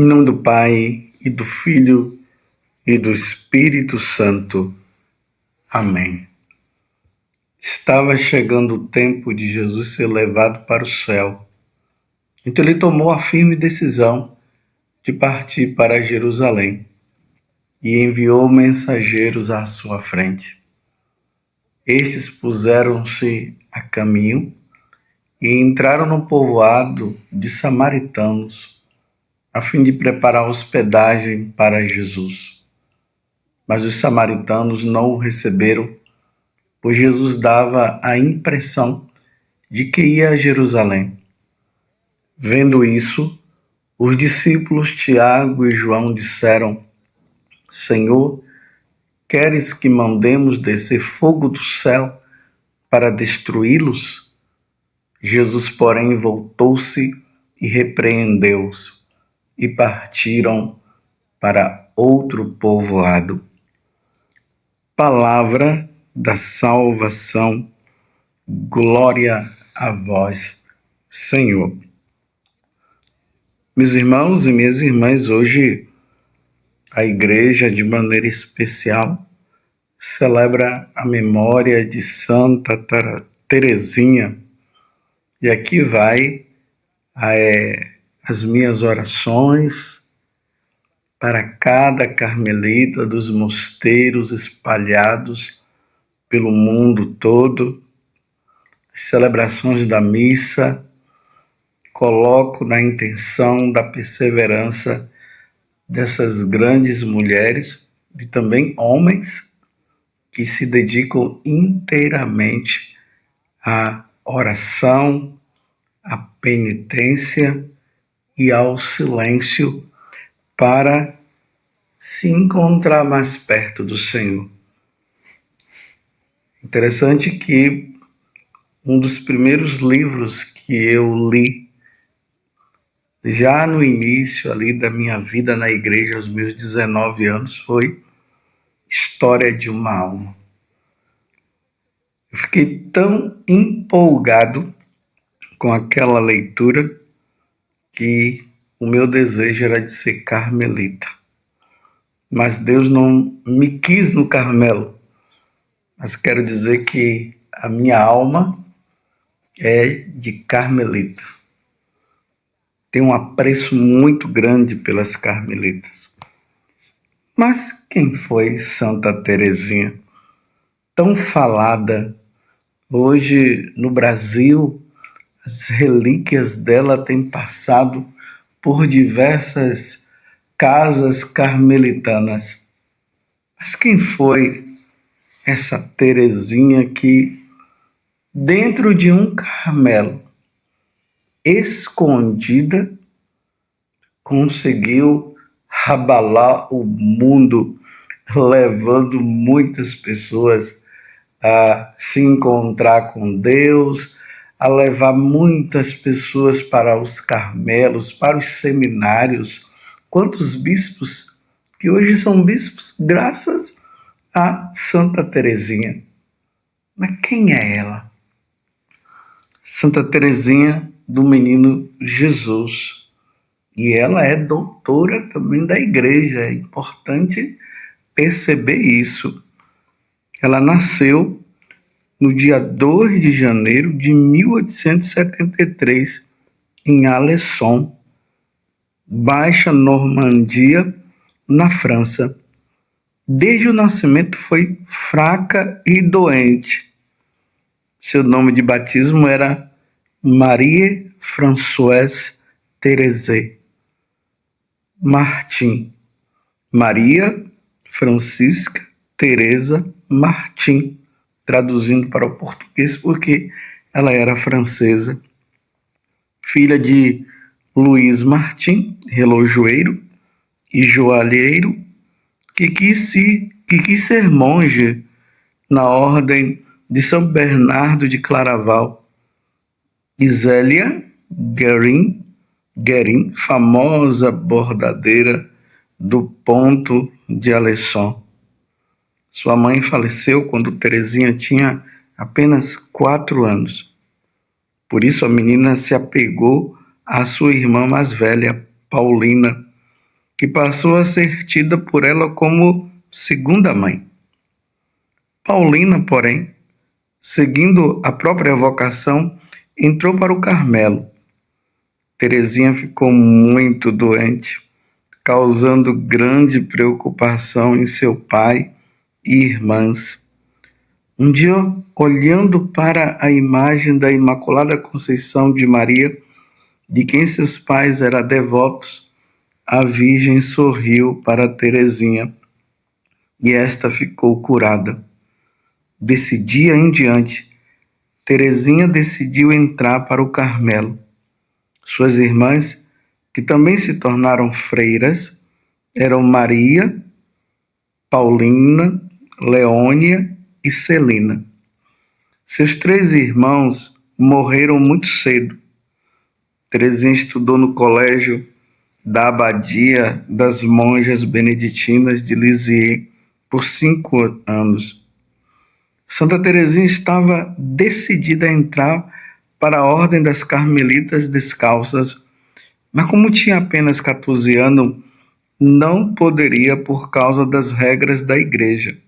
Em nome do Pai, e do Filho, e do Espírito Santo. Amém. Estava chegando o tempo de Jesus ser levado para o céu. Então ele tomou a firme decisão de partir para Jerusalém e enviou mensageiros à sua frente. Estes puseram-se a caminho e entraram no povoado de samaritanos, a fim de preparar hospedagem para Jesus. Mas os samaritanos não o receberam, pois Jesus dava a impressão de que ia a Jerusalém. Vendo isso, os discípulos Tiago e João disseram: Senhor, queres que mandemos descer fogo do céu para destruí-los? Jesus, porém, voltou-se e repreendeu-os, e partiram para outro povoado. Palavra da salvação, glória a vós, Senhor. Meus irmãos e minhas irmãs, hoje a igreja, de maneira especial, celebra a memória de Santa Teresinha. E aqui vai as minhas orações para cada carmelita dos mosteiros espalhados pelo mundo todo, celebrações da missa. Coloco na intenção da perseverança dessas grandes mulheres e também homens que se dedicam inteiramente à oração, à penitência e ao silêncio para se encontrar mais perto do Senhor. Interessante que um dos primeiros livros que eu li já no início ali da minha vida na igreja, aos meus 19 anos, foi História de uma Alma. Eu fiquei tão empolgado com aquela leitura que o meu desejo era de ser carmelita. Mas Deus não me quis no Carmelo. Mas quero dizer que a minha alma é de carmelita. Tenho um apreço muito grande pelas carmelitas. Mas quem foi Santa Teresinha? Tão falada. Hoje, no Brasil, as relíquias dela têm passado por diversas casas carmelitanas. Mas quem foi essa Teresinha que, dentro de um Carmelo, escondida, conseguiu abalar o mundo, levando muitas pessoas a se encontrar com Deus, a levar muitas pessoas para os Carmelos, para os seminários? Quantos bispos que hoje são bispos graças a Santa Teresinha. Mas quem é ela? Santa Teresinha do Menino Jesus. E ela é doutora também da igreja. É importante perceber isso. Ela nasceu no dia 2 de janeiro de 1873, em Alençon, Baixa Normandia, na França. Desde o nascimento foi fraca e doente. Seu nome de batismo era Marie Françoise Thérèse Martin. Maria Francisca Teresa Martin, traduzindo para o português porque ela era francesa. Filha de Luiz Martin, relojoeiro e joalheiro, que quis ser monge na ordem de São Bernardo de Claraval. E Zélia Guerin, famosa bordadeira do Ponto de Alençon. Sua mãe faleceu quando Teresinha tinha apenas 4 anos. Por isso a menina se apegou à sua irmã mais velha, Paulina, que passou a ser tida por ela como segunda mãe. Paulina, porém, seguindo a própria vocação, entrou para o Carmelo. Teresinha ficou muito doente, causando grande preocupação em seu pai e irmãs. Um dia, olhando para a imagem da Imaculada Conceição de Maria, de quem seus pais eram devotos, a Virgem sorriu para Teresinha e esta ficou curada. Desse dia em diante, Teresinha decidiu entrar para o Carmelo. Suas irmãs, que também se tornaram freiras, eram Maria, Paulina, Leônia e Celina. Seus 3 irmãos morreram muito cedo. Teresinha estudou no colégio da Abadia das Monjas Beneditinas de Lisieux por 5 anos. Santa Teresinha estava decidida a entrar para a Ordem das Carmelitas Descalças, mas como tinha apenas 14 anos, não poderia por causa das regras da igreja.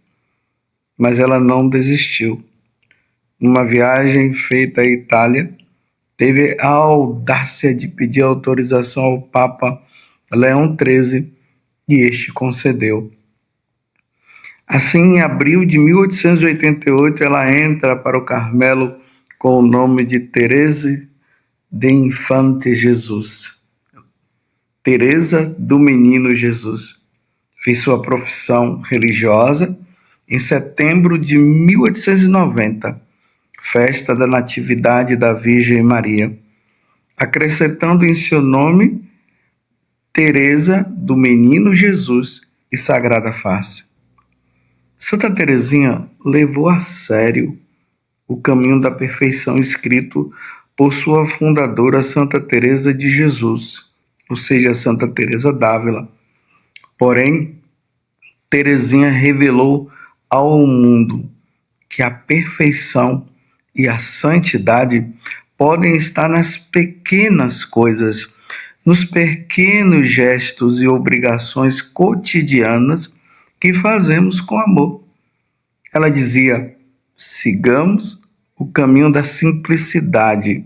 Mas ela não desistiu. Numa viagem feita à Itália, teve a audácia de pedir autorização ao Papa Leão XIII e este concedeu. Assim, em abril de 1888, ela entra para o Carmelo com o nome de Teresa de Infante Jesus. Teresa do Menino Jesus. Fez sua profissão religiosa em setembro de 1890, festa da Natividade da Virgem Maria, acrescentando em seu nome Teresa do Menino Jesus e Sagrada Face. Santa Teresinha levou a sério o caminho da perfeição escrito por sua fundadora Santa Teresa de Jesus, ou seja, Santa Teresa d'Ávila. Porém, Teresinha revelou ao mundo que a perfeição e a santidade podem estar nas pequenas coisas, nos pequenos gestos e obrigações cotidianas que fazemos com amor. Ela dizia: sigamos o caminho da simplicidade,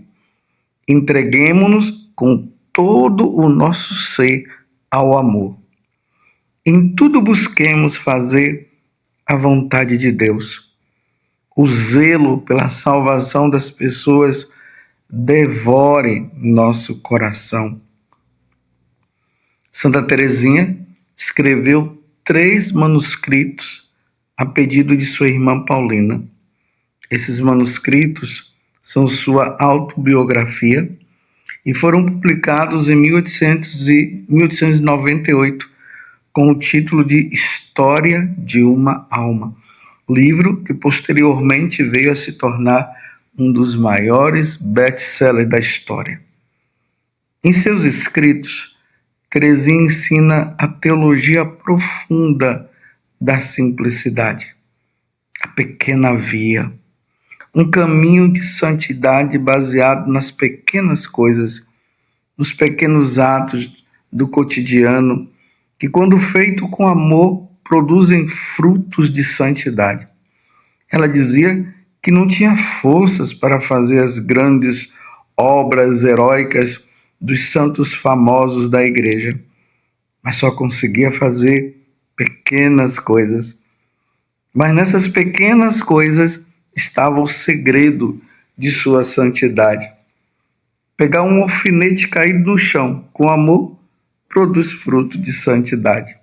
entreguemo-nos com todo o nosso ser ao amor. Em tudo busquemos fazer a vontade de Deus. O zelo pela salvação das pessoas devore nosso coração. Santa Teresinha escreveu 3 manuscritos a pedido de sua irmã Paulina. Esses manuscritos são sua autobiografia e foram publicados em 1898 com o título de História de uma Alma, livro que posteriormente veio a se tornar um dos maiores best-sellers da história. Em seus escritos, Teresinha ensina a teologia profunda da simplicidade, a pequena via, um caminho de santidade baseado nas pequenas coisas, nos pequenos atos do cotidiano, que quando feito com amor, produzem frutos de santidade. Ela dizia que não tinha forças para fazer as grandes obras heróicas dos santos famosos da igreja, mas só conseguia fazer pequenas coisas. Mas nessas pequenas coisas estava o segredo de sua santidade. Pegar um alfinete caído no chão, com amor, produz fruto de santidade.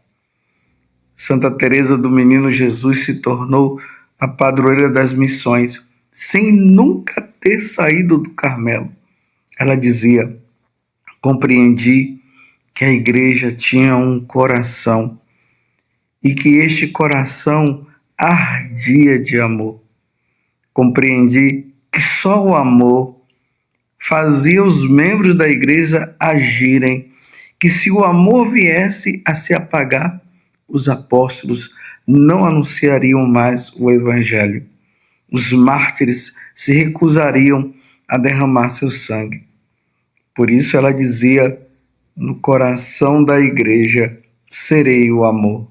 Santa Teresa do Menino Jesus se tornou a padroeira das missões, sem nunca ter saído do Carmelo. Ela dizia: compreendi que a igreja tinha um coração e que este coração ardia de amor. Compreendi que só o amor fazia os membros da igreja agirem, que se o amor viesse a se apagar, os apóstolos não anunciariam mais o evangelho. Os mártires se recusariam a derramar seu sangue. Por isso ela dizia: no coração da igreja serei o amor.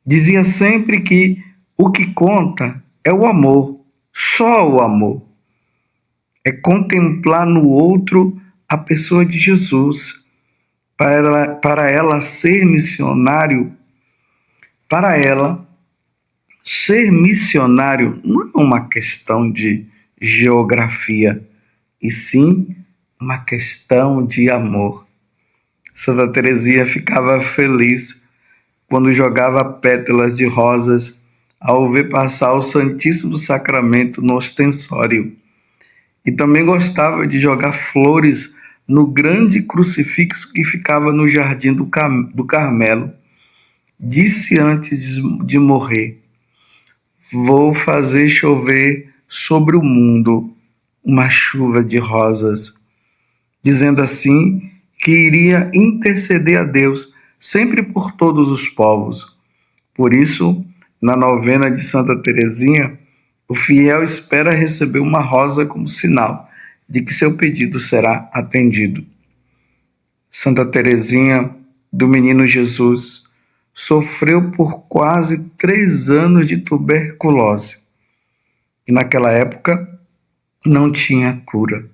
Dizia sempre que o que conta é o amor, só o amor. É contemplar no outro a pessoa de Jesus, para ela ser missionário. Para ela, ser missionário não é uma questão de geografia, e sim uma questão de amor. Santa Teresinha ficava feliz quando jogava pétalas de rosas ao ver passar o Santíssimo Sacramento no ostensório. E também gostava de jogar flores no grande crucifixo que ficava no jardim do Carmelo. Disse antes de morrer: vou fazer chover sobre o mundo uma chuva de rosas, dizendo assim que iria interceder a Deus sempre por todos os povos. Por isso, na novena de Santa Teresinha, o fiel espera receber uma rosa como sinal de que seu pedido será atendido. Santa Teresinha do Menino Jesus sofreu por quase 3 anos de tuberculose e naquela época não tinha cura.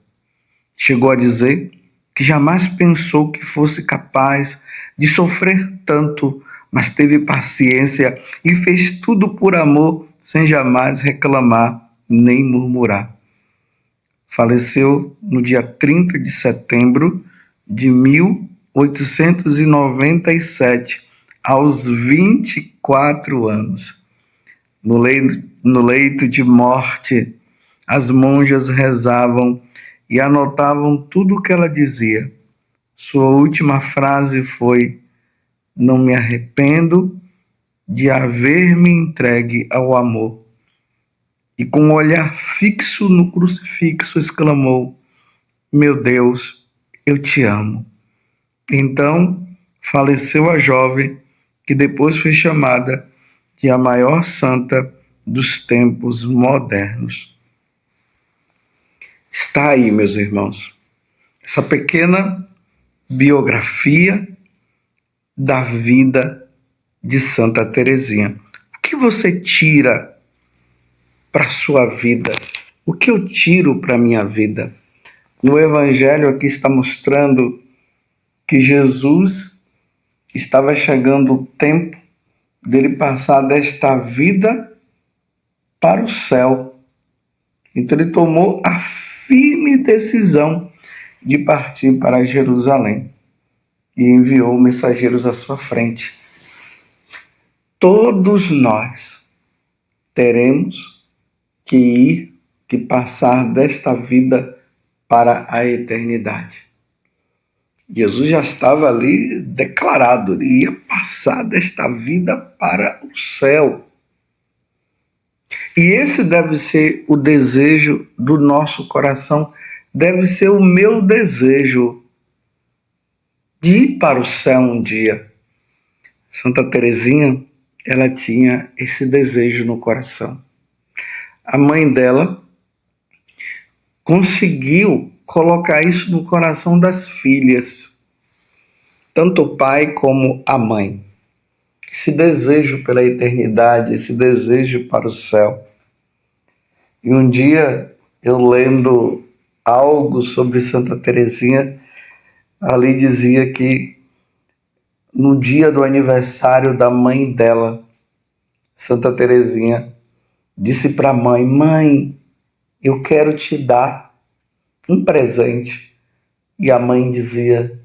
Chegou a dizer que jamais pensou que fosse capaz de sofrer tanto, mas teve paciência e fez tudo por amor, sem jamais reclamar nem murmurar. Faleceu no dia 30 de setembro de 1897, aos 24 anos. No leito de morte, as monjas rezavam e anotavam tudo o que ela dizia. Sua última frase foi: não me arrependo de haver me entregue ao amor. E com um olhar fixo no crucifixo exclamou: meu Deus, eu te amo. Então faleceu a jovem, que depois foi chamada de a maior santa dos tempos modernos. Está aí, meus irmãos, essa pequena biografia da vida de Santa Teresinha. O que você tira para a sua vida? O que eu tiro para a minha vida? No Evangelho aqui está mostrando que Jesus estava chegando o tempo dele passar desta vida para o céu. Então ele tomou a firme decisão de partir para Jerusalém e enviou mensageiros à sua frente. Todos nós teremos que passar desta vida para a eternidade. Jesus já estava ali declarado, ele ia passar desta vida para o céu. E esse deve ser o desejo do nosso coração, deve ser o meu desejo de ir para o céu um dia. Santa Teresinha, ela tinha esse desejo no coração. A mãe dela conseguiu colocar isso no coração das filhas, tanto o pai como a mãe. Esse desejo pela eternidade, esse desejo para o céu. E um dia, eu lendo algo sobre Santa Teresinha, ali dizia que no dia do aniversário da mãe dela, Santa Teresinha disse para a mãe: mãe, eu quero te dar um presente. E a mãe dizia: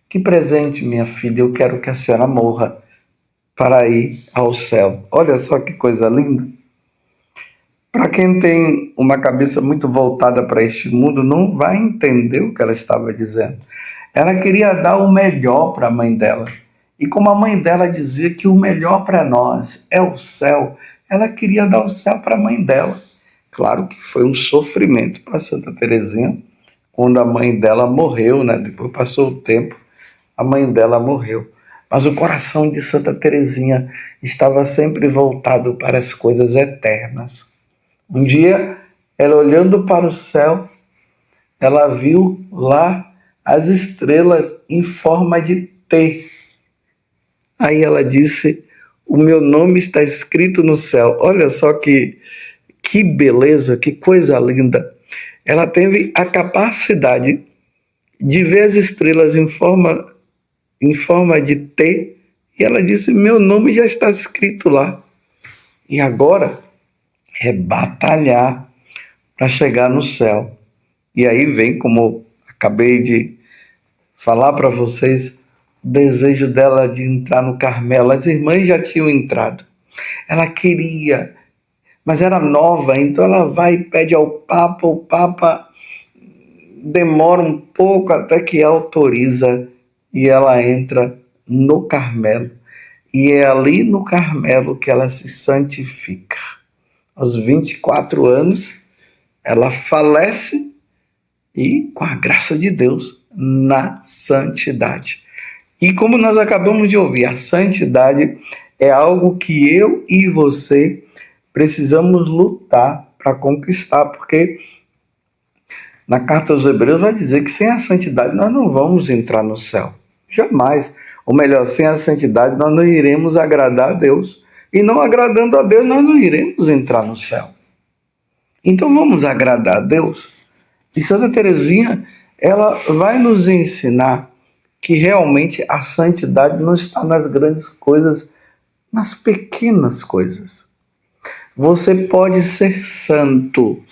que presente, minha filha? Eu quero que a senhora morra para ir ao céu. Olha só que coisa linda. Para quem tem uma cabeça muito voltada para este mundo, não vai entender o que ela estava dizendo. Ela queria dar o melhor para a mãe dela. E como a mãe dela dizia que o melhor para nós é o céu, ela queria dar o céu para a mãe dela. Claro que foi um sofrimento para Santa Teresinha, quando a mãe dela morreu, né? Depois passou o tempo, a mãe dela morreu. Mas o coração de Santa Teresinha estava sempre voltado para as coisas eternas. Um dia, ela olhando para o céu, ela viu lá as estrelas em forma de T. Aí ela disse: o meu nome está escrito no céu. Olha só que beleza, que coisa linda. Ela teve a capacidade de ver as estrelas em forma de T, e ela disse: meu nome já está escrito lá. E agora é batalhar para chegar no céu. E aí vem, como acabei de falar para vocês, o desejo dela de entrar no Carmelo. As irmãs já tinham entrado. Ela queria, mas era nova, então ela vai e pede ao Papa, o Papa demora um pouco até que autoriza e ela entra no Carmelo. E é ali no Carmelo que ela se santifica. Aos 24 anos, ela falece e, com a graça de Deus, na santidade. E como nós acabamos de ouvir, a santidade é algo que eu e você precisamos lutar para conquistar, porque na carta aos Hebreus vai dizer que sem a santidade nós não vamos entrar no céu. Jamais. Ou melhor, sem a santidade nós não iremos agradar a Deus. E não agradando a Deus, nós não iremos entrar no céu. Então vamos agradar a Deus. E Santa Teresinha, ela vai nos ensinar que realmente a santidade não está nas grandes coisas, nas pequenas coisas. Você pode ser santo.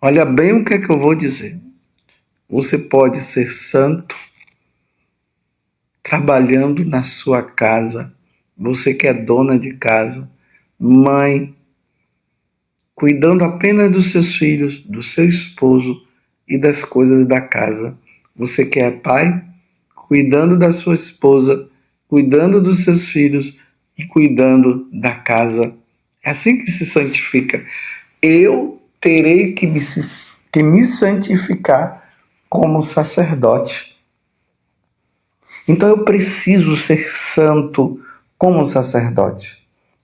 Olha bem o que é que eu vou dizer. Você pode ser santo trabalhando na sua casa. Você que é dona de casa, mãe, cuidando apenas dos seus filhos, do seu esposo e das coisas da casa. Você que é pai, cuidando da sua esposa, cuidando dos seus filhos e cuidando da casa. É assim que se santifica. Eu terei que me santificar como sacerdote. Então eu preciso ser santo como sacerdote.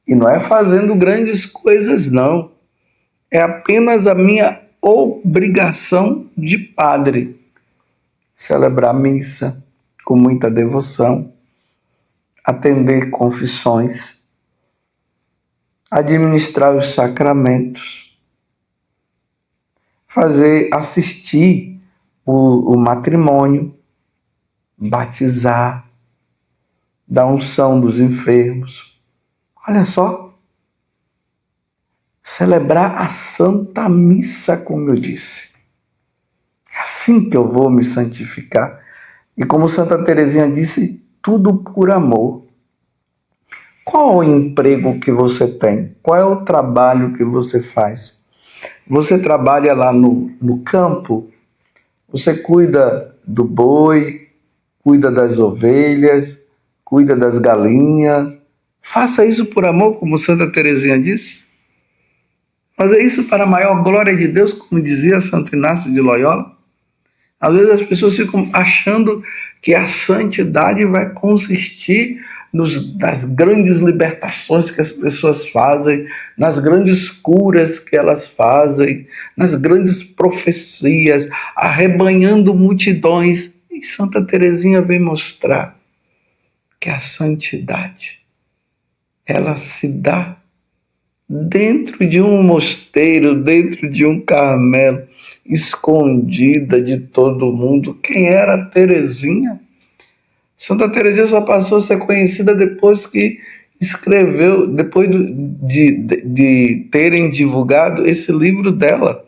E não é fazendo grandes coisas, não. É apenas a minha obrigação de padre. Celebrar missa com muita devoção, atender confissões, administrar os sacramentos, assistir o matrimônio, batizar, dar unção dos enfermos. Olha só, celebrar a Santa Missa, como eu disse. É assim que eu vou me santificar. E como Santa Teresinha disse, tudo por amor. Qual o emprego que você tem? Qual é o trabalho que você faz? Você trabalha lá no campo? Você cuida do boi, cuida das ovelhas, cuida das galinhas. Faça isso por amor, como Santa Teresinha disse. Fazer isso para a maior glória de Deus, como dizia Santo Inácio de Loyola. Às vezes as pessoas ficam achando que a santidade vai consistir nas grandes libertações que as pessoas fazem, nas grandes curas que elas fazem, nas grandes profecias, arrebanhando multidões. E Santa Teresinha vem mostrar que a santidade, ela se dá dentro de um mosteiro, dentro de um Carmelo, escondida de todo mundo. Quem era Teresinha? Santa Teresinha só passou a ser conhecida depois que escreveu, depois de terem divulgado esse livro dela.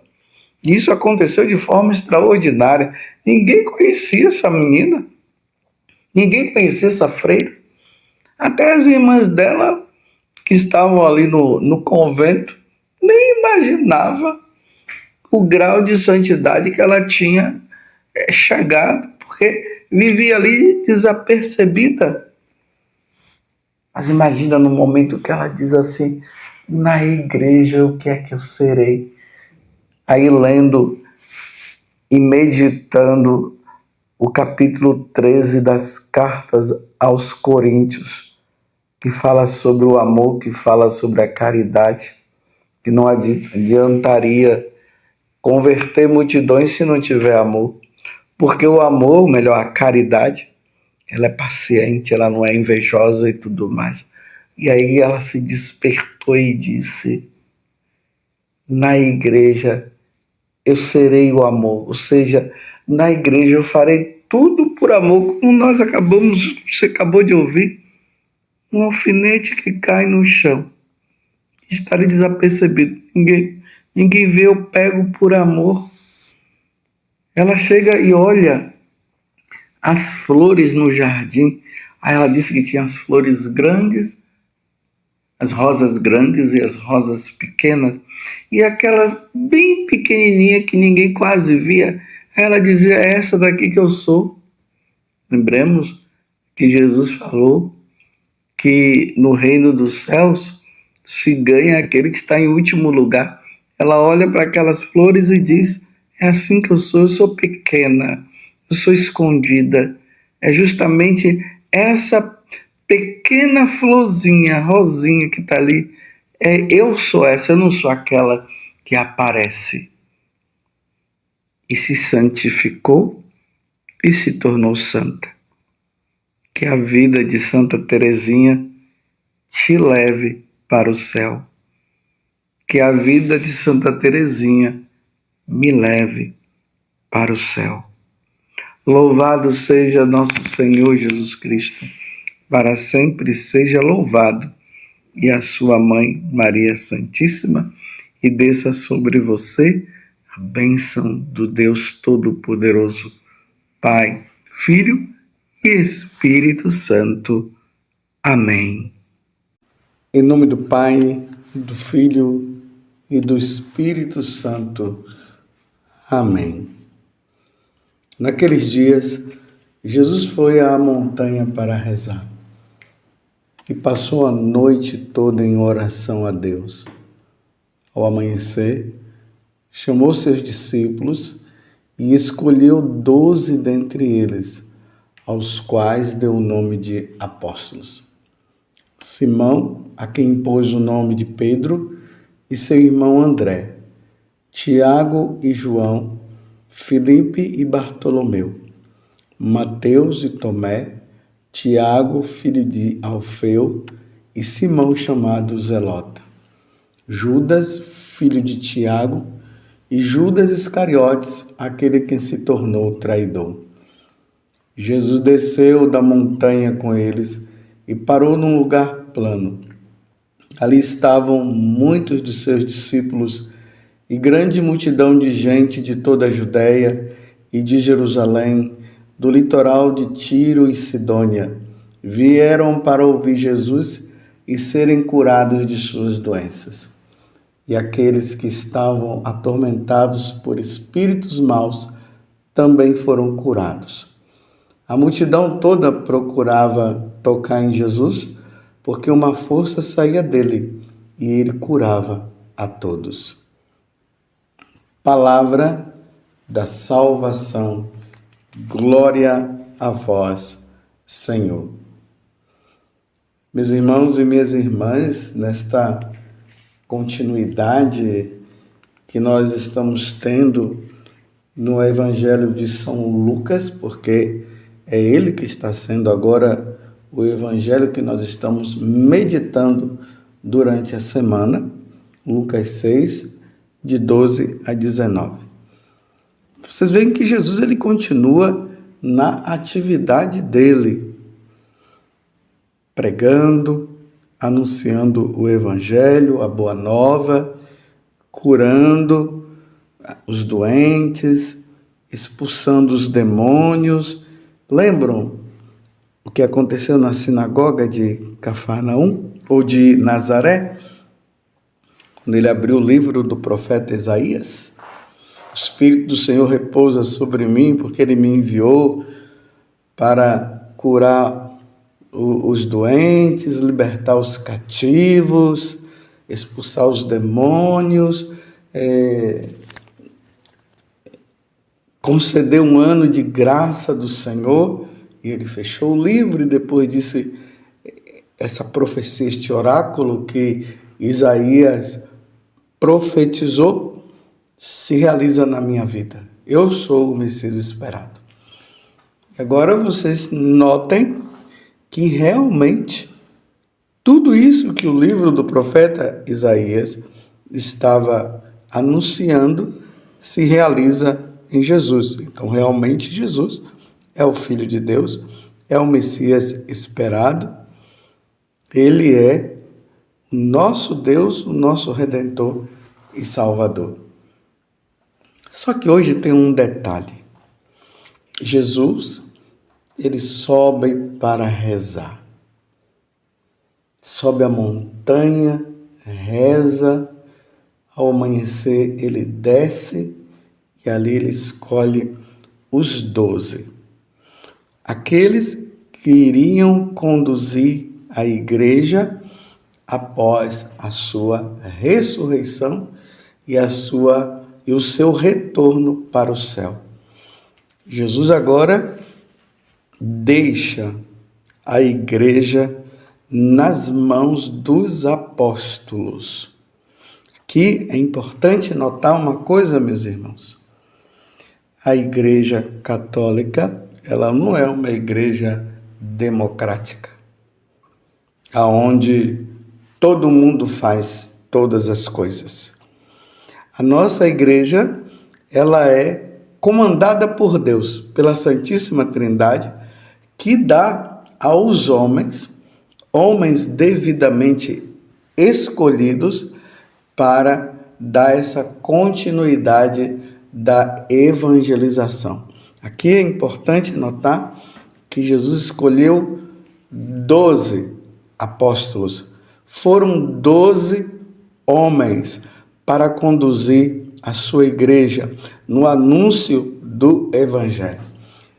Isso aconteceu de forma extraordinária. Ninguém conhecia essa menina. Ninguém conhecia essa freira. Até as irmãs dela, que estavam ali no convento, nem imaginava o grau de santidade que ela tinha chegado, porque vivia ali desapercebida. Mas imagina no momento que ela diz assim: na igreja o que é que eu serei? Aí lendo e meditando o capítulo 13 das cartas aos Coríntios, que fala sobre o amor, que fala sobre a caridade, que não adiantaria converter multidões se não tiver amor. Porque o amor, melhor, a caridade, ela é paciente, ela não é invejosa e tudo mais. E aí ela se despertou e disse: na igreja eu serei o amor, ou seja, na igreja eu farei tudo por amor, como você acabou de ouvir, um alfinete que cai no chão, estarei desapercebido, ninguém vê, eu pego por amor. Ela chega e olha as flores no jardim, aí ela disse que tinha as flores grandes, as rosas grandes e as rosas pequenas, e aquela bem pequenininha que ninguém quase via, ela dizia: é essa daqui que eu sou. Lembremos que Jesus falou que no reino dos céus se ganha aquele que está em último lugar. Ela olha para aquelas flores e diz: é assim que eu sou pequena, eu sou escondida. É justamente essa pequena florzinha, rosinha que está ali. Eu sou essa, eu não sou aquela que aparece. E se santificou e se tornou santa. Que a vida de Santa Teresinha te leve para o céu. Que a vida de Santa Teresinha me leve para o céu. Louvado seja nosso Senhor Jesus Cristo, para sempre seja louvado, e a sua mãe, Maria Santíssima, e desça sobre você a bênção do Deus Todo-Poderoso, Pai, Filho e Espírito Santo. Amém. Em nome do Pai, do Filho e do Espírito Santo. Amém. Naqueles dias, Jesus foi à montanha para rezar e passou a noite toda em oração a Deus. Ao amanhecer, chamou seus discípulos e escolheu 12 dentre eles, aos quais deu o nome de apóstolos. Simão, a quem impôs o nome de Pedro, e seu irmão André, Tiago e João, Filipe e Bartolomeu, Mateus e Tomé, Tiago, filho de Alfeu, e Simão, chamado Zelota, Judas, filho de Tiago, e Judas Iscariotes, aquele que se tornou traidor. Jesus desceu da montanha com eles e parou num lugar plano. Ali estavam muitos de seus discípulos e grande multidão de gente de toda a Judéia e de Jerusalém, do litoral de Tiro e Sidônia. Vieram para ouvir Jesus e serem curados de suas doenças. E aqueles que estavam atormentados por espíritos maus também foram curados. A multidão toda procurava tocar em Jesus, porque uma força saía dele e ele curava a todos. Palavra da salvação. Glória a vós, Senhor. Meus irmãos e minhas irmãs, nesta continuidade que nós estamos tendo no Evangelho de São Lucas, porque é ele que está sendo agora o Evangelho que nós estamos meditando durante a semana, Lucas 6, de 12 a 19. Vocês veem que Jesus ele continua na atividade dele, pregando, anunciando o Evangelho, a Boa Nova, curando os doentes, expulsando os demônios. Lembram o que aconteceu na sinagoga de Cafarnaum, ou de Nazaré, quando ele abriu o livro do profeta Isaías? O Espírito do Senhor repousa sobre mim, porque ele me enviou para curar os doentes, libertar os cativos, expulsar os demônios, conceder um ano de graça do Senhor. E ele fechou o livro e depois disse: essa profecia, este oráculo que Isaías profetizou, se realiza na minha vida. Eu sou o Messias esperado. Agora vocês notem que realmente tudo isso que o livro do profeta Isaías estava anunciando se realiza em Jesus. Então, realmente, Jesus é o Filho de Deus, é o Messias esperado, ele é o nosso Deus, o nosso Redentor e Salvador. Só que hoje tem um detalhe. Jesus, ele sobe para rezar. Sobe a montanha, reza, ao amanhecer ele desce e ali ele escolhe os 12. Aqueles que iriam conduzir a igreja após a sua ressurreição e o seu retorno para o céu. Jesus agora deixa a igreja nas mãos dos apóstolos. Aqui é importante notar uma coisa, meus irmãos. A Igreja Católica, ela não é uma igreja democrática, aonde todo mundo faz todas as coisas. A nossa igreja, ela é comandada por Deus, pela Santíssima Trindade, que dá aos homens devidamente escolhidos, para dar essa continuidade da evangelização. Aqui é importante notar que Jesus escolheu 12 apóstolos. Foram 12 homens para conduzir a sua igreja no anúncio do Evangelho.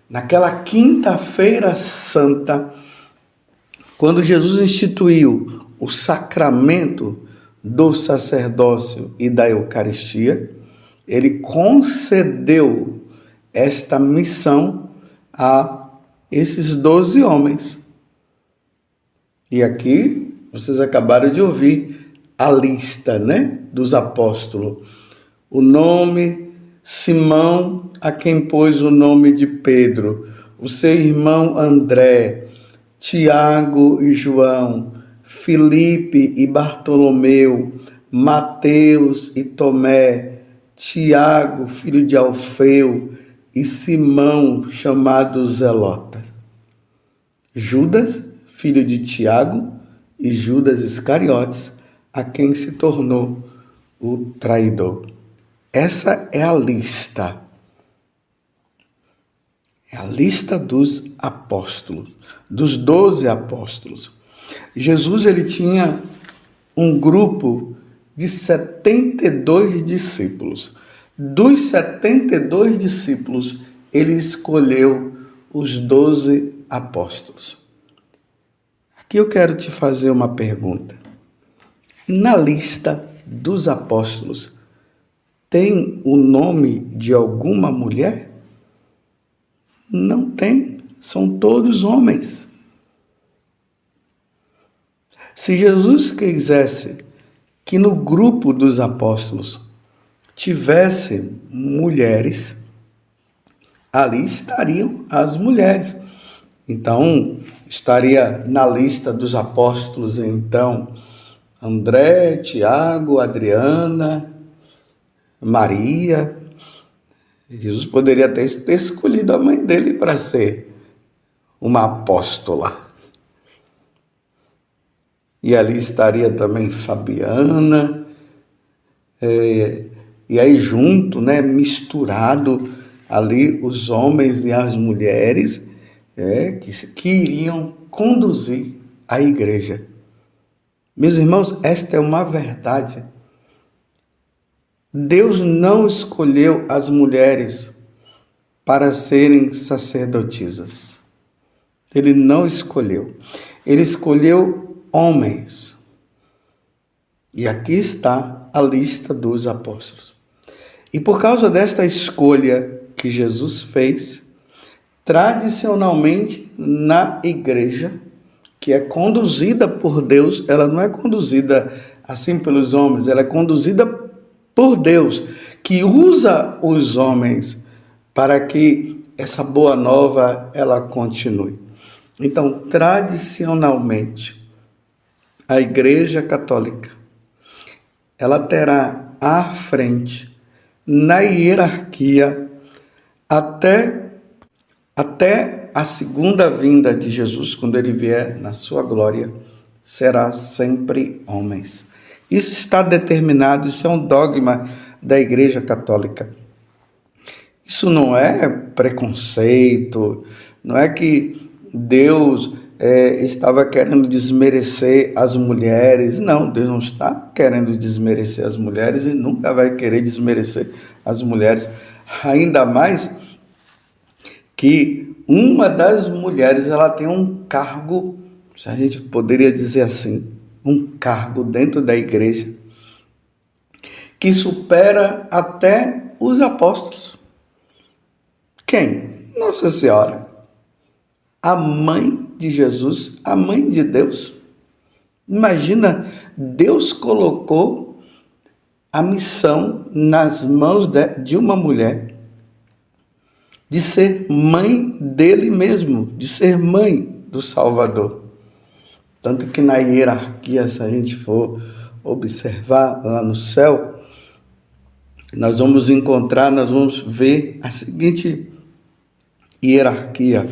Naquela quinta-feira santa, quando Jesus instituiu o sacramento do sacerdócio e da Eucaristia, ele concedeu esta missão a esses 12 homens. E aqui vocês acabaram de ouvir a lista, dos apóstolos. O nome, Simão, a quem pôs o nome de Pedro, o seu irmão André, Tiago e João, Filipe e Bartolomeu, Mateus e Tomé, Tiago, filho de Alfeu, e Simão, chamado Zelota. Judas, filho de Tiago, e Judas Iscariotes, a quem se tornou o traidor. Essa é a lista. É a lista dos apóstolos, dos 12 apóstolos. Jesus, ele tinha um grupo de 72 discípulos. Dos 72 discípulos, ele escolheu os 12 apóstolos. Aqui eu quero te fazer uma pergunta. Na lista dos apóstolos, tem o nome de alguma mulher? Não tem, são todos homens. Se Jesus quisesse que no grupo dos apóstolos tivesse mulheres, ali estariam as mulheres. Então, estaria na lista dos apóstolos, então, André, Tiago, Adriana, Maria. Jesus poderia ter escolhido a mãe dele para ser uma apóstola. E ali estaria também Fabiana, e aí junto, misturado ali os homens e as mulheres que iriam conduzir a igreja. Meus irmãos, esta é uma verdade. Deus não escolheu as mulheres para serem sacerdotisas. Ele não escolheu. Ele escolheu homens. E aqui está a lista dos apóstolos. E por causa desta escolha que Jesus fez, tradicionalmente na igreja, que é conduzida por Deus, ela não é conduzida assim pelos homens, ela é conduzida por Deus, que usa os homens para que essa boa nova ela continue. Então, tradicionalmente, a Igreja Católica ela terá à frente, na hierarquia, até a segunda vinda de Jesus, quando ele vier na sua glória, será sempre homens. Isso está determinado, isso é um dogma da Igreja Católica. Isso não é preconceito, não é que Deus estava querendo desmerecer as mulheres. Não, Deus não está querendo desmerecer as mulheres e nunca vai querer desmerecer as mulheres. Ainda mais que uma das mulheres ela tem um cargo, se a gente poderia dizer assim, um cargo dentro da igreja que supera até os apóstolos. Quem? Nossa Senhora, a mãe de Jesus, a mãe de Deus. Imagina, Deus colocou a missão nas mãos de uma mulher de ser mãe dele mesmo, de ser mãe do Salvador. Tanto que na hierarquia, se a gente for observar lá no céu, nós vamos ver a seguinte hierarquia.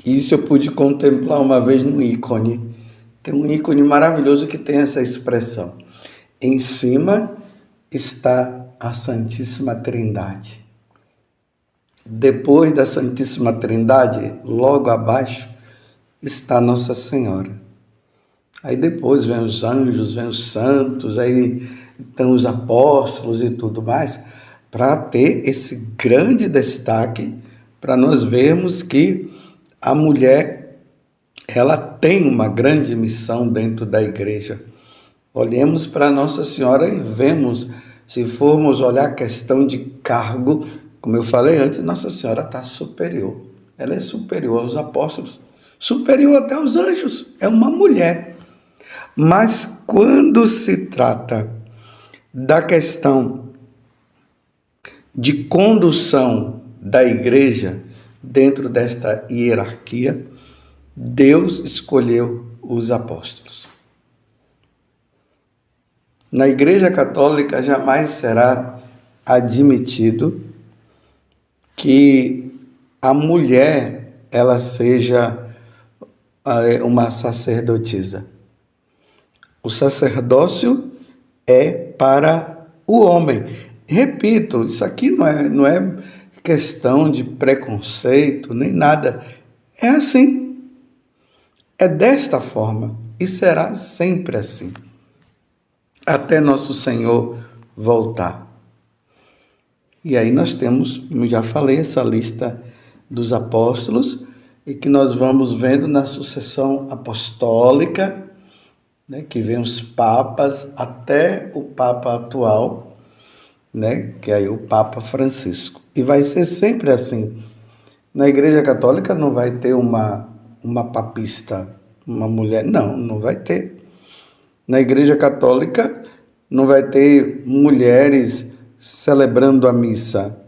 Isso eu pude contemplar uma vez no ícone. Tem um ícone maravilhoso que tem essa expressão. Em cima está a Santíssima Trindade. Depois da Santíssima Trindade, logo abaixo, está Nossa Senhora. Aí depois vem os anjos, vem os santos, aí estão os apóstolos e tudo mais, para ter esse grande destaque, para nós vermos que a mulher, ela tem uma grande missão dentro da igreja. Olhemos para Nossa Senhora e vemos, se formos olhar a questão de cargo, como eu falei antes, Nossa Senhora está superior. Ela é superior aos apóstolos, superior até aos anjos. É uma mulher. Mas quando se trata da questão de condução da igreja dentro desta hierarquia, Deus escolheu os apóstolos. Na Igreja Católica jamais será admitido que a mulher ela seja uma sacerdotisa. O sacerdócio é para o homem. Repito, isso aqui não é questão de preconceito nem nada. É assim. É desta forma e será sempre assim, até nosso Senhor voltar. E aí nós temos, como já falei, essa lista dos apóstolos e que nós vamos vendo na sucessão apostólica, né, que vem os papas até o Papa atual, né, que é aí o Papa Francisco. E vai ser sempre assim. Na Igreja Católica não vai ter uma papista, uma mulher, não vai ter. Na Igreja Católica não vai ter mulheres celebrando a missa.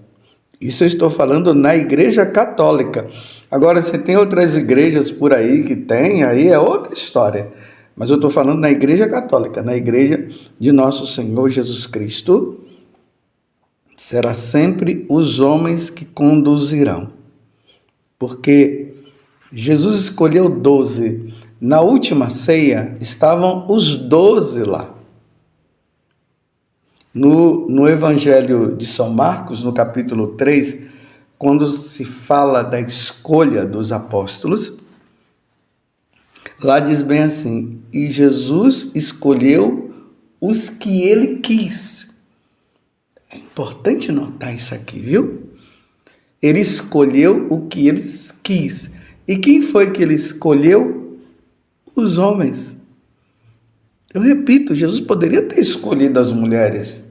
Isso eu estou falando na Igreja Católica. Agora, se tem outras igrejas por aí que tem, aí é outra história. Mas eu estou falando na Igreja Católica, na Igreja de Nosso Senhor Jesus Cristo, será sempre os homens que conduzirão. Porque Jesus escolheu 12. Na última ceia estavam os 12 lá. No Evangelho de São Marcos, no capítulo 3, quando se fala da escolha dos apóstolos, lá diz bem assim: e Jesus escolheu os que ele quis. É importante notar isso aqui, viu? Ele escolheu o que ele quis. E quem foi que ele escolheu? Os homens. Eu repito, Jesus poderia ter escolhido as mulheres.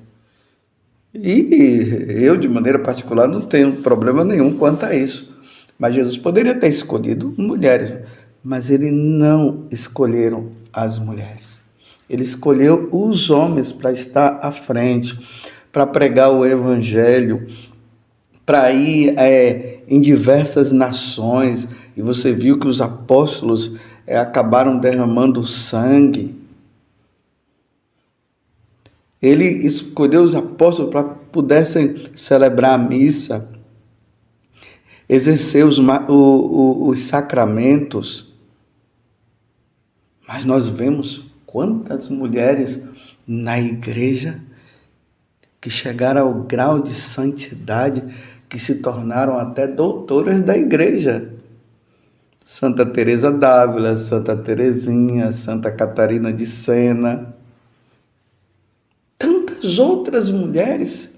E eu, de maneira particular, não tenho problema nenhum quanto a isso. Mas Jesus poderia ter escolhido mulheres. Mas ele não escolheram as mulheres. Ele escolheu os homens para estar à frente, para pregar o evangelho, para ir em diversas nações, e você viu que os apóstolos acabaram derramando sangue. Ele escolheu os apóstolos para pudessem celebrar a missa, exercer os sacramentos. Mas nós vemos quantas mulheres na igreja que chegaram ao grau de santidade, que se tornaram até doutoras da igreja. Santa Teresa d'Ávila, Santa Teresinha, Santa Catarina de Sena. Tantas outras mulheres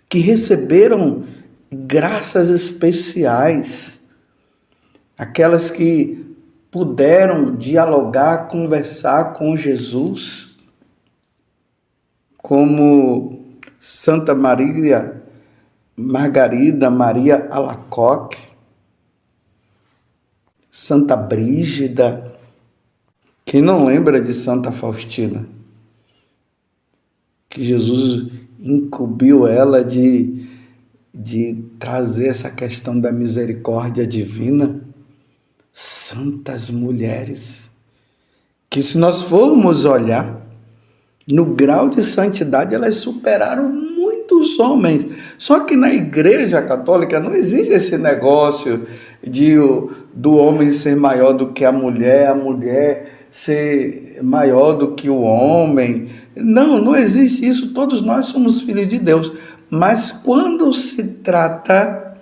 que receberam graças especiais. Aquelas que puderam dialogar, conversar com Jesus, como Santa Margarida Maria Alacoque, Santa Brígida. Quem não lembra de Santa Faustina? Que Jesus incumbiu ela de trazer essa questão da misericórdia divina. Santas mulheres, que se nós formos olhar, no grau de santidade, elas superaram muitos homens. Só que na Igreja Católica não existe esse negócio do homem ser maior do que a mulher ser maior do que o homem. Não existe isso. Todos nós somos filhos de Deus. Mas quando se trata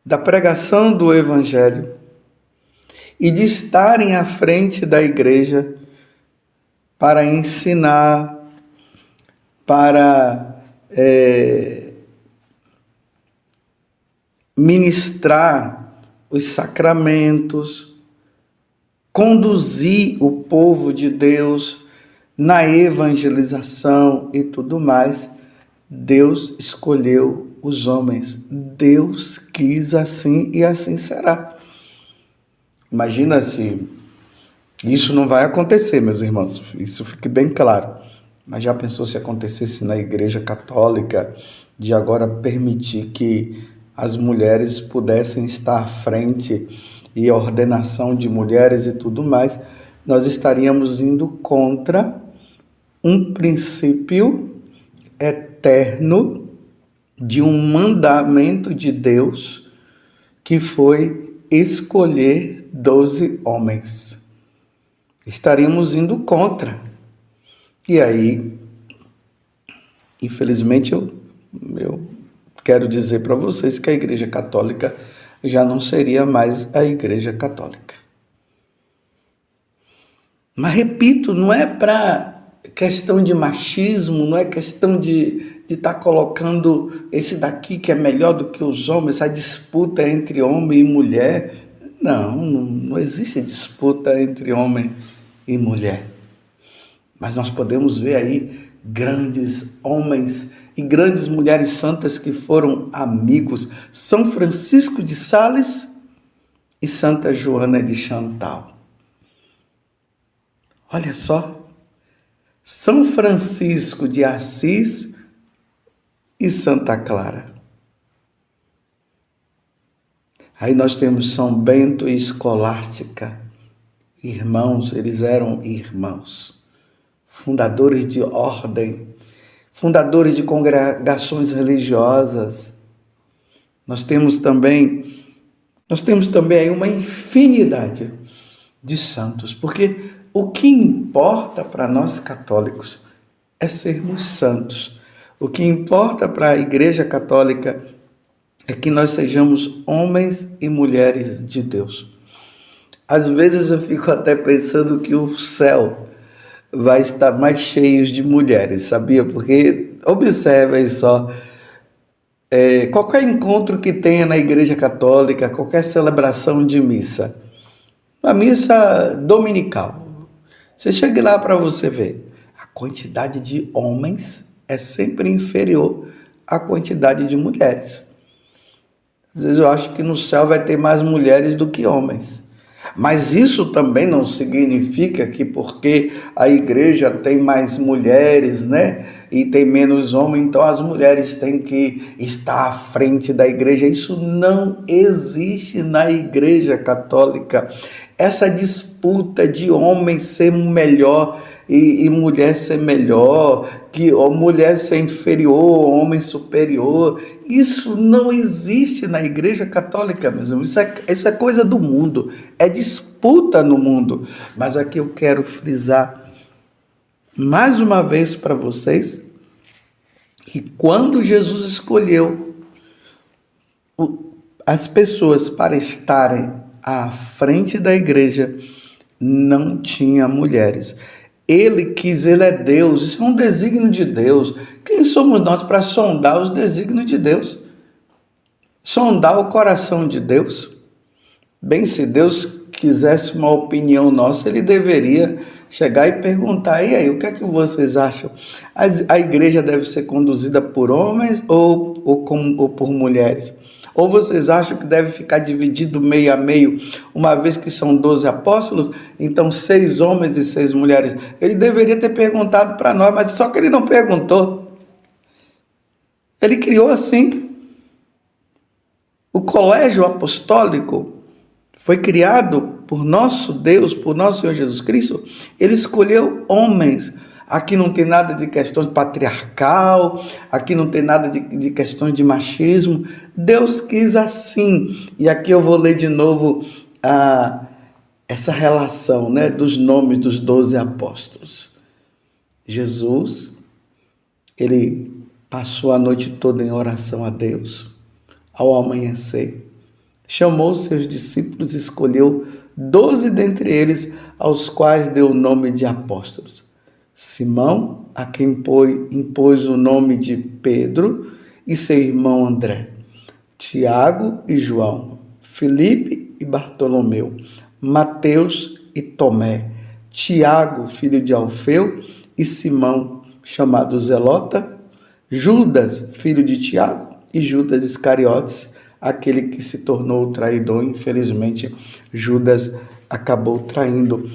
da pregação do Evangelho e de estarem à frente da igreja para ensinar, para ministrar os sacramentos, conduzir o povo de Deus na evangelização e tudo mais, Deus escolheu os homens. Deus quis assim e assim será. Imagina se isso não vai acontecer, meus irmãos, isso fique bem claro. Mas já pensou se acontecesse na Igreja Católica, de agora permitir que as mulheres pudessem estar à frente e a ordenação de mulheres e tudo mais, nós estaríamos indo contra um princípio eterno de um mandamento de Deus, que foi escolher 12 homens. Estaríamos indo contra. E aí, infelizmente, eu quero dizer para vocês que a Igreja Católica já não seria mais a Igreja Católica. Mas, repito, não é para questão de machismo, não é questão de estar colocando esse daqui que é melhor do que os homens, a disputa entre homem e mulher. Não existe disputa entre homem e mulher. Mas nós podemos ver aí grandes homens e grandes mulheres santas que foram amigos. São Francisco de Sales e Santa Joana de Chantal. Olha só. São Francisco de Assis e Santa Clara. Aí nós temos São Bento e Escolástica. Irmãos, eles eram irmãos. Fundadores de ordem, fundadores de congregações religiosas. Nós temos também aí uma infinidade de santos, porque o que importa para nós católicos é sermos santos. O que importa para a Igreja Católica é que nós sejamos homens e mulheres de Deus. Às vezes eu fico até pensando que o céu vai estar mais cheio de mulheres, sabia? Porque observem só, qualquer encontro que tenha na Igreja Católica, qualquer celebração de missa, a missa dominical, você chega lá para você ver, a quantidade de homens é sempre inferior à quantidade de mulheres. Às vezes eu acho que no céu vai ter mais mulheres do que homens. Mas isso também não significa que porque a igreja tem mais mulheres, né? E tem menos homens, então as mulheres têm que estar à frente da igreja. Isso não existe na igreja católica. Essa disputa de homem ser melhor e mulher ser melhor, que mulher ser inferior, homem superior, isso não existe na igreja católica, meus irmãos. Isso é coisa do mundo, é disputa no mundo. Mas aqui eu quero frisar mais uma vez para vocês que quando Jesus escolheu as pessoas para estarem à frente da igreja, não tinha mulheres. Ele quis, ele é Deus, isso é um desígnio de Deus. Quem somos nós para sondar os desígnios de Deus? Sondar o coração de Deus? Bem, se Deus quisesse uma opinião nossa, ele deveria chegar e perguntar: e aí, o que é que vocês acham? A igreja deve ser conduzida por homens ou por mulheres? Ou vocês acham que deve ficar dividido meio a meio, uma vez que são 12 apóstolos, então 6 homens e 6 mulheres? Ele deveria ter perguntado para nós, mas só que ele não perguntou. Ele criou assim. O colégio apostólico foi criado por nosso Deus, por nosso Senhor Jesus Cristo. Ele escolheu homens. Aqui não tem nada de questões patriarcal, aqui não tem nada de questões de machismo. Deus quis assim. E aqui eu vou ler de novo essa relação, né, dos nomes dos 12 apóstolos. Jesus, ele passou a noite toda em oração a Deus. Ao amanhecer, chamou seus discípulos e escolheu 12 dentre eles, aos quais deu o nome de apóstolos. Simão, a quem impôs o nome de Pedro, e seu irmão André. Tiago e João. Filipe e Bartolomeu. Mateus e Tomé. Tiago, filho de Alfeu, e Simão, chamado Zelota. Judas, filho de Tiago, e Judas Iscariotes, aquele que se tornou o traidor. Infelizmente, Judas acabou traindo.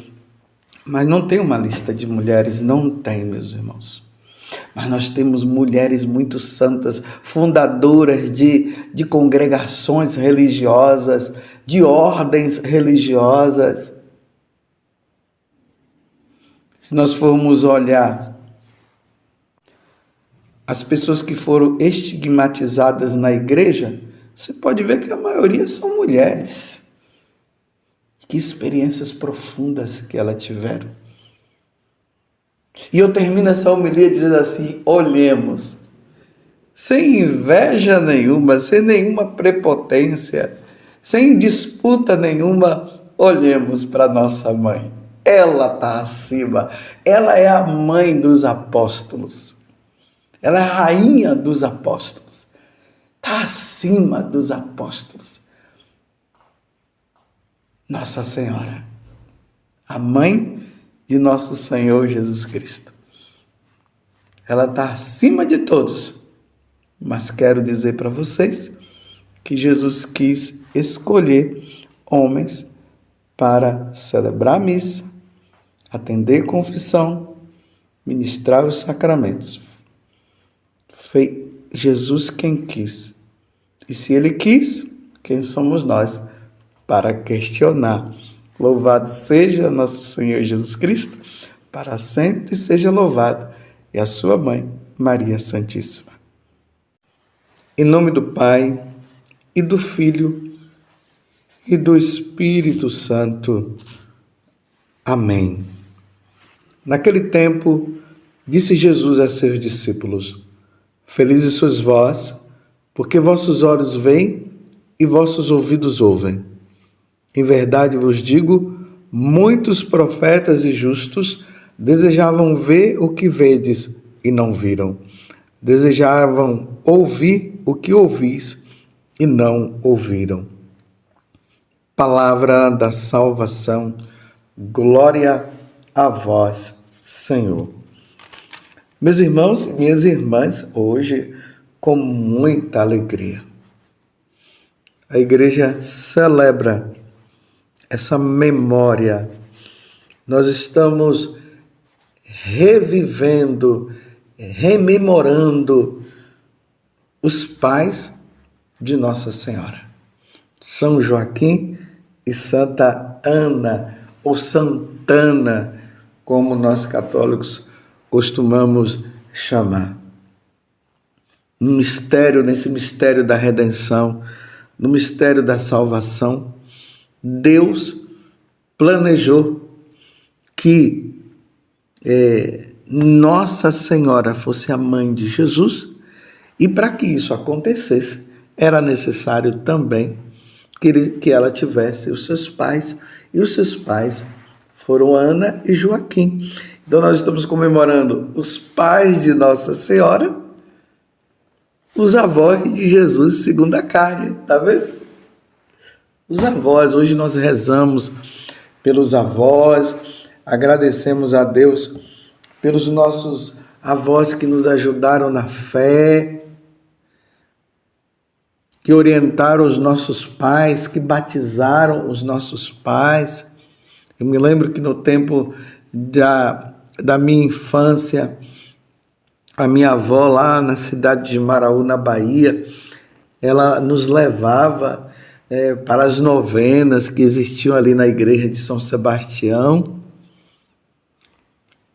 Mas não tem uma lista de mulheres, não tem, meus irmãos. Mas nós temos mulheres muito santas, fundadoras de congregações religiosas, de ordens religiosas. Se nós formos olhar as pessoas que foram estigmatizadas na igreja, você pode ver que a maioria são mulheres. Que experiências profundas que elas tiveram. E eu termino essa homilia dizendo assim: olhemos, sem inveja nenhuma, sem nenhuma prepotência, sem disputa nenhuma, olhemos para nossa mãe. Ela está acima, ela é a mãe dos apóstolos, ela é a rainha dos apóstolos, está acima dos apóstolos. Nossa Senhora, a mãe de nosso Senhor Jesus Cristo. Ela está acima de todos, mas quero dizer para vocês que Jesus quis escolher homens para celebrar a missa, atender confissão, ministrar os sacramentos. Foi Jesus quem quis. E se ele quis, quem somos nós para questionar? Louvado seja nosso Senhor Jesus Cristo, para sempre seja louvado, e a sua mãe, Maria Santíssima. Em nome do Pai, e do Filho, e do Espírito Santo. Amém. Naquele tempo, disse Jesus a seus discípulos: felizes sois vós, porque vossos olhos veem e vossos ouvidos ouvem. Em verdade vos digo, muitos profetas e justos desejavam ver o que vedes e não viram. Desejavam ouvir o que ouvis e não ouviram. Palavra da salvação. Glória a vós, Senhor. Meus irmãos e minhas irmãs, hoje, com muita alegria, a igreja celebra essa memória. Nós estamos revivendo, rememorando os pais de Nossa Senhora, São Joaquim e Santa Ana, ou Santana, como nós católicos costumamos chamar. Nesse mistério da redenção, no mistério da salvação, Deus planejou que Nossa Senhora fosse a mãe de Jesus, e para que isso acontecesse, era necessário também que ela tivesse os seus pais, e os seus pais foram Ana e Joaquim. Então nós estamos comemorando os pais de Nossa Senhora, os avós de Jesus segundo a carne, tá vendo? Os avós, hoje nós rezamos pelos avós, agradecemos a Deus pelos nossos avós que nos ajudaram na fé, que orientaram os nossos pais, que batizaram os nossos pais. Eu me lembro que no tempo da minha infância, a minha avó lá na cidade de Maraú, na Bahia, ela nos levava para as novenas que existiam ali na igreja de São Sebastião.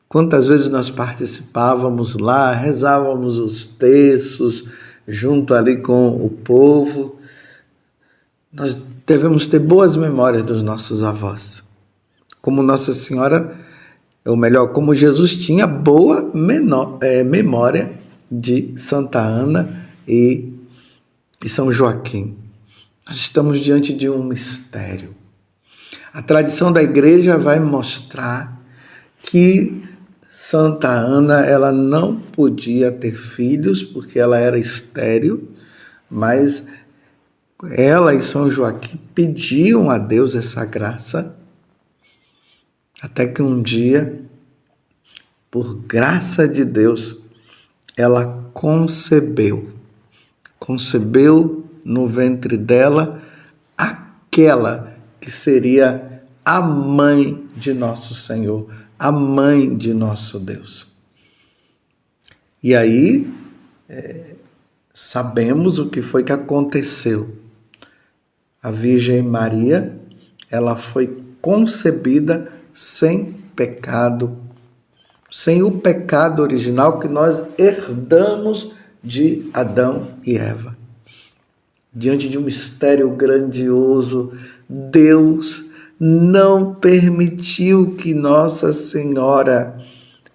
Quantas vezes nós participávamos lá, rezávamos os terços junto ali com o povo. Nós devemos ter boas memórias dos nossos avós. Como Nossa Senhora, ou melhor, como Jesus tinha boa memória de Santa Ana e São Joaquim. Nós estamos diante de um mistério. A tradição da igreja vai mostrar que Santa Ana, ela não podia ter filhos porque ela era estéril, mas ela e São Joaquim pediam a Deus essa graça, até que um dia, por graça de Deus, ela concebeu no ventre dela aquela que seria a mãe de nosso Senhor, a mãe de nosso Deus. E aí, sabemos o que foi que aconteceu. A Virgem Maria, ela foi concebida sem pecado, sem o pecado original que nós herdamos de Adão e Eva. Diante de um mistério grandioso, Deus não permitiu que Nossa Senhora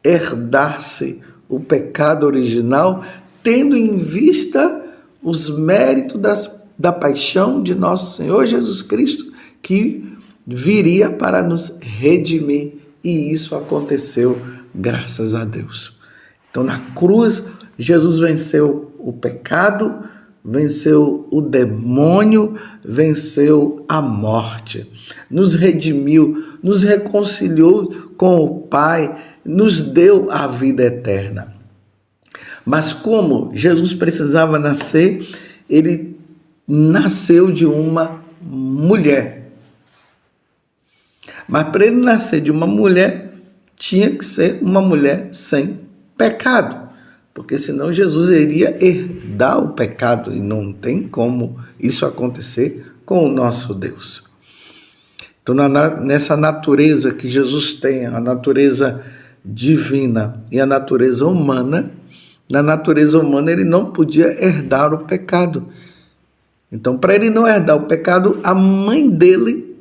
herdasse o pecado original, tendo em vista os méritos da paixão de nosso Senhor Jesus Cristo, que viria para nos redimir. E isso aconteceu graças a Deus. Então, na cruz, Jesus venceu o pecado, venceu o demônio, venceu a morte, nos redimiu, nos reconciliou com o Pai, nos deu a vida eterna. Mas como Jesus precisava nascer, ele nasceu de uma mulher. Mas para ele nascer de uma mulher, tinha que ser uma mulher sem pecado, porque senão Jesus iria herdar o pecado, e não tem como isso acontecer com o nosso Deus. Então, nessa natureza que Jesus tem, a natureza divina e a natureza humana, na natureza humana ele não podia herdar o pecado. Então, para ele não herdar o pecado, a mãe dele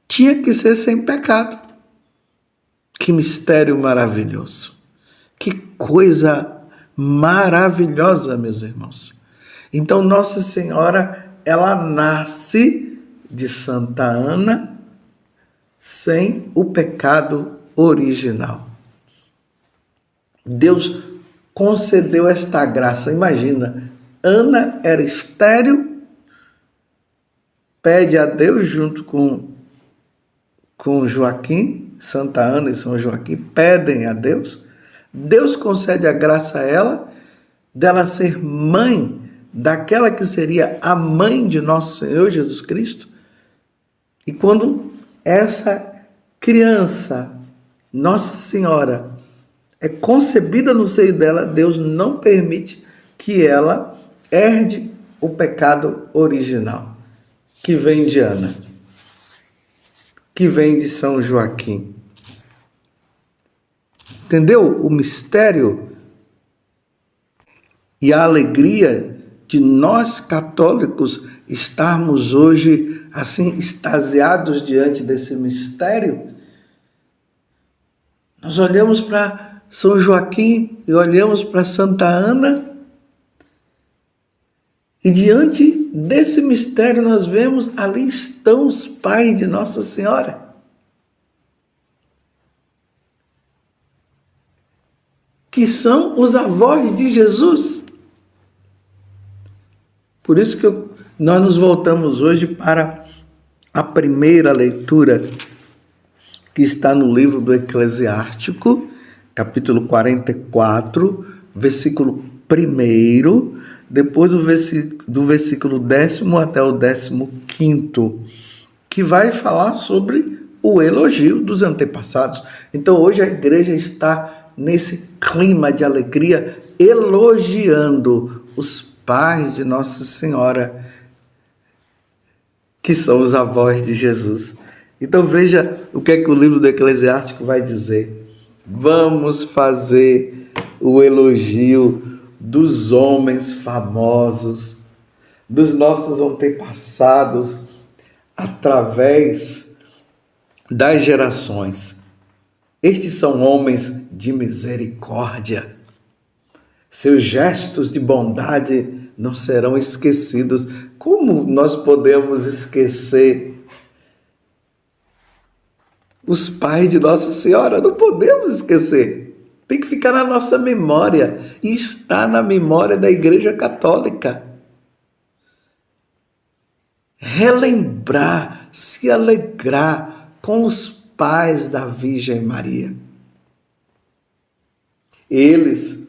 tinha que ser sem pecado. Que mistério maravilhoso! Que coisa maravilhosa, meus irmãos. Então, Nossa Senhora, ela nasce de Santa Ana sem o pecado original. Deus concedeu esta graça. Imagina, Ana era estéril, pede a Deus junto com Joaquim, Santa Ana e São Joaquim pedem a Deus. Deus concede a graça a ela, dela ser mãe daquela que seria a mãe de nosso Senhor Jesus Cristo. E quando essa criança, Nossa Senhora, é concebida no seio dela, Deus não permite que ela herde o pecado original, que vem de Ana, que vem de São Joaquim. Entendeu o mistério e a alegria de nós católicos estarmos hoje assim extasiados diante desse mistério? Nós olhamos para São Joaquim e olhamos para Santa Ana, e diante desse mistério nós vemos ali estão os pais de Nossa Senhora. Que são os avós de Jesus. Por isso que nós nos voltamos hoje para a primeira leitura que está no livro do Eclesiástico, capítulo 44, versículo 1, depois do versículo 10º até o 15º, que vai falar sobre o elogio dos antepassados. Então hoje a igreja está nesse clima de alegria, elogiando os pais de Nossa Senhora, que são os avós de Jesus. Então veja o que é que o livro do Eclesiástico vai dizer. Vamos fazer o elogio dos homens famosos, dos nossos antepassados, através das gerações. Estes são homens de misericórdia. Seus gestos de bondade não serão esquecidos. Como nós podemos esquecer os pais de Nossa Senhora? Não podemos esquecer. Tem que ficar na nossa memória. E está na memória da Igreja Católica. Relembrar, se alegrar com os pais da Virgem Maria. Eles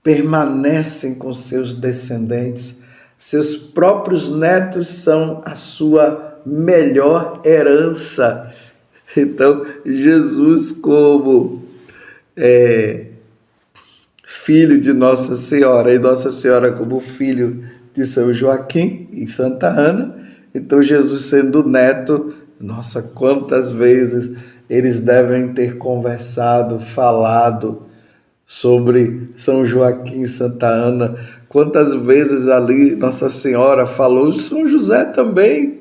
permanecem com seus descendentes, seus próprios netos são a sua melhor herança. Então, Jesus, como filho de Nossa Senhora, e Nossa Senhora como filho de São Joaquim e Santa Ana, então Jesus sendo neto, nossa, quantas vezes eles devem ter conversado, falado sobre São Joaquim e Santa Ana, quantas vezes ali Nossa Senhora falou de São José também,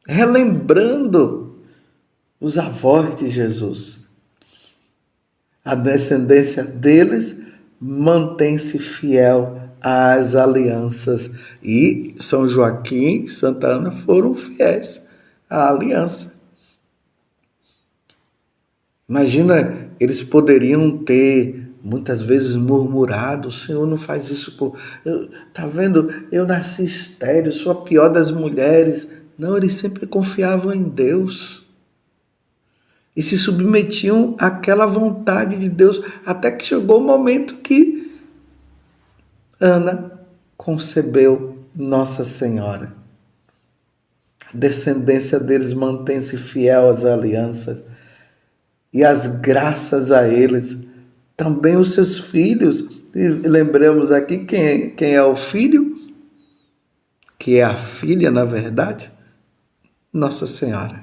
relembrando os avós de Jesus. A descendência deles mantém-se fiel às alianças, e São Joaquim e Santa Ana foram fiéis à aliança. Imagina, eles poderiam ter muitas vezes murmurado: o Senhor não faz isso com... Tá vendo? Eu nasci estéril, sou a pior das mulheres. Não, eles sempre confiavam em Deus e se submetiam àquela vontade de Deus, até que chegou o momento que Ana concebeu Nossa Senhora. A descendência deles mantém-se fiel às alianças e as graças a eles. Também os seus filhos, e lembramos aqui quem é o filho, que é a filha, na verdade, Nossa Senhora,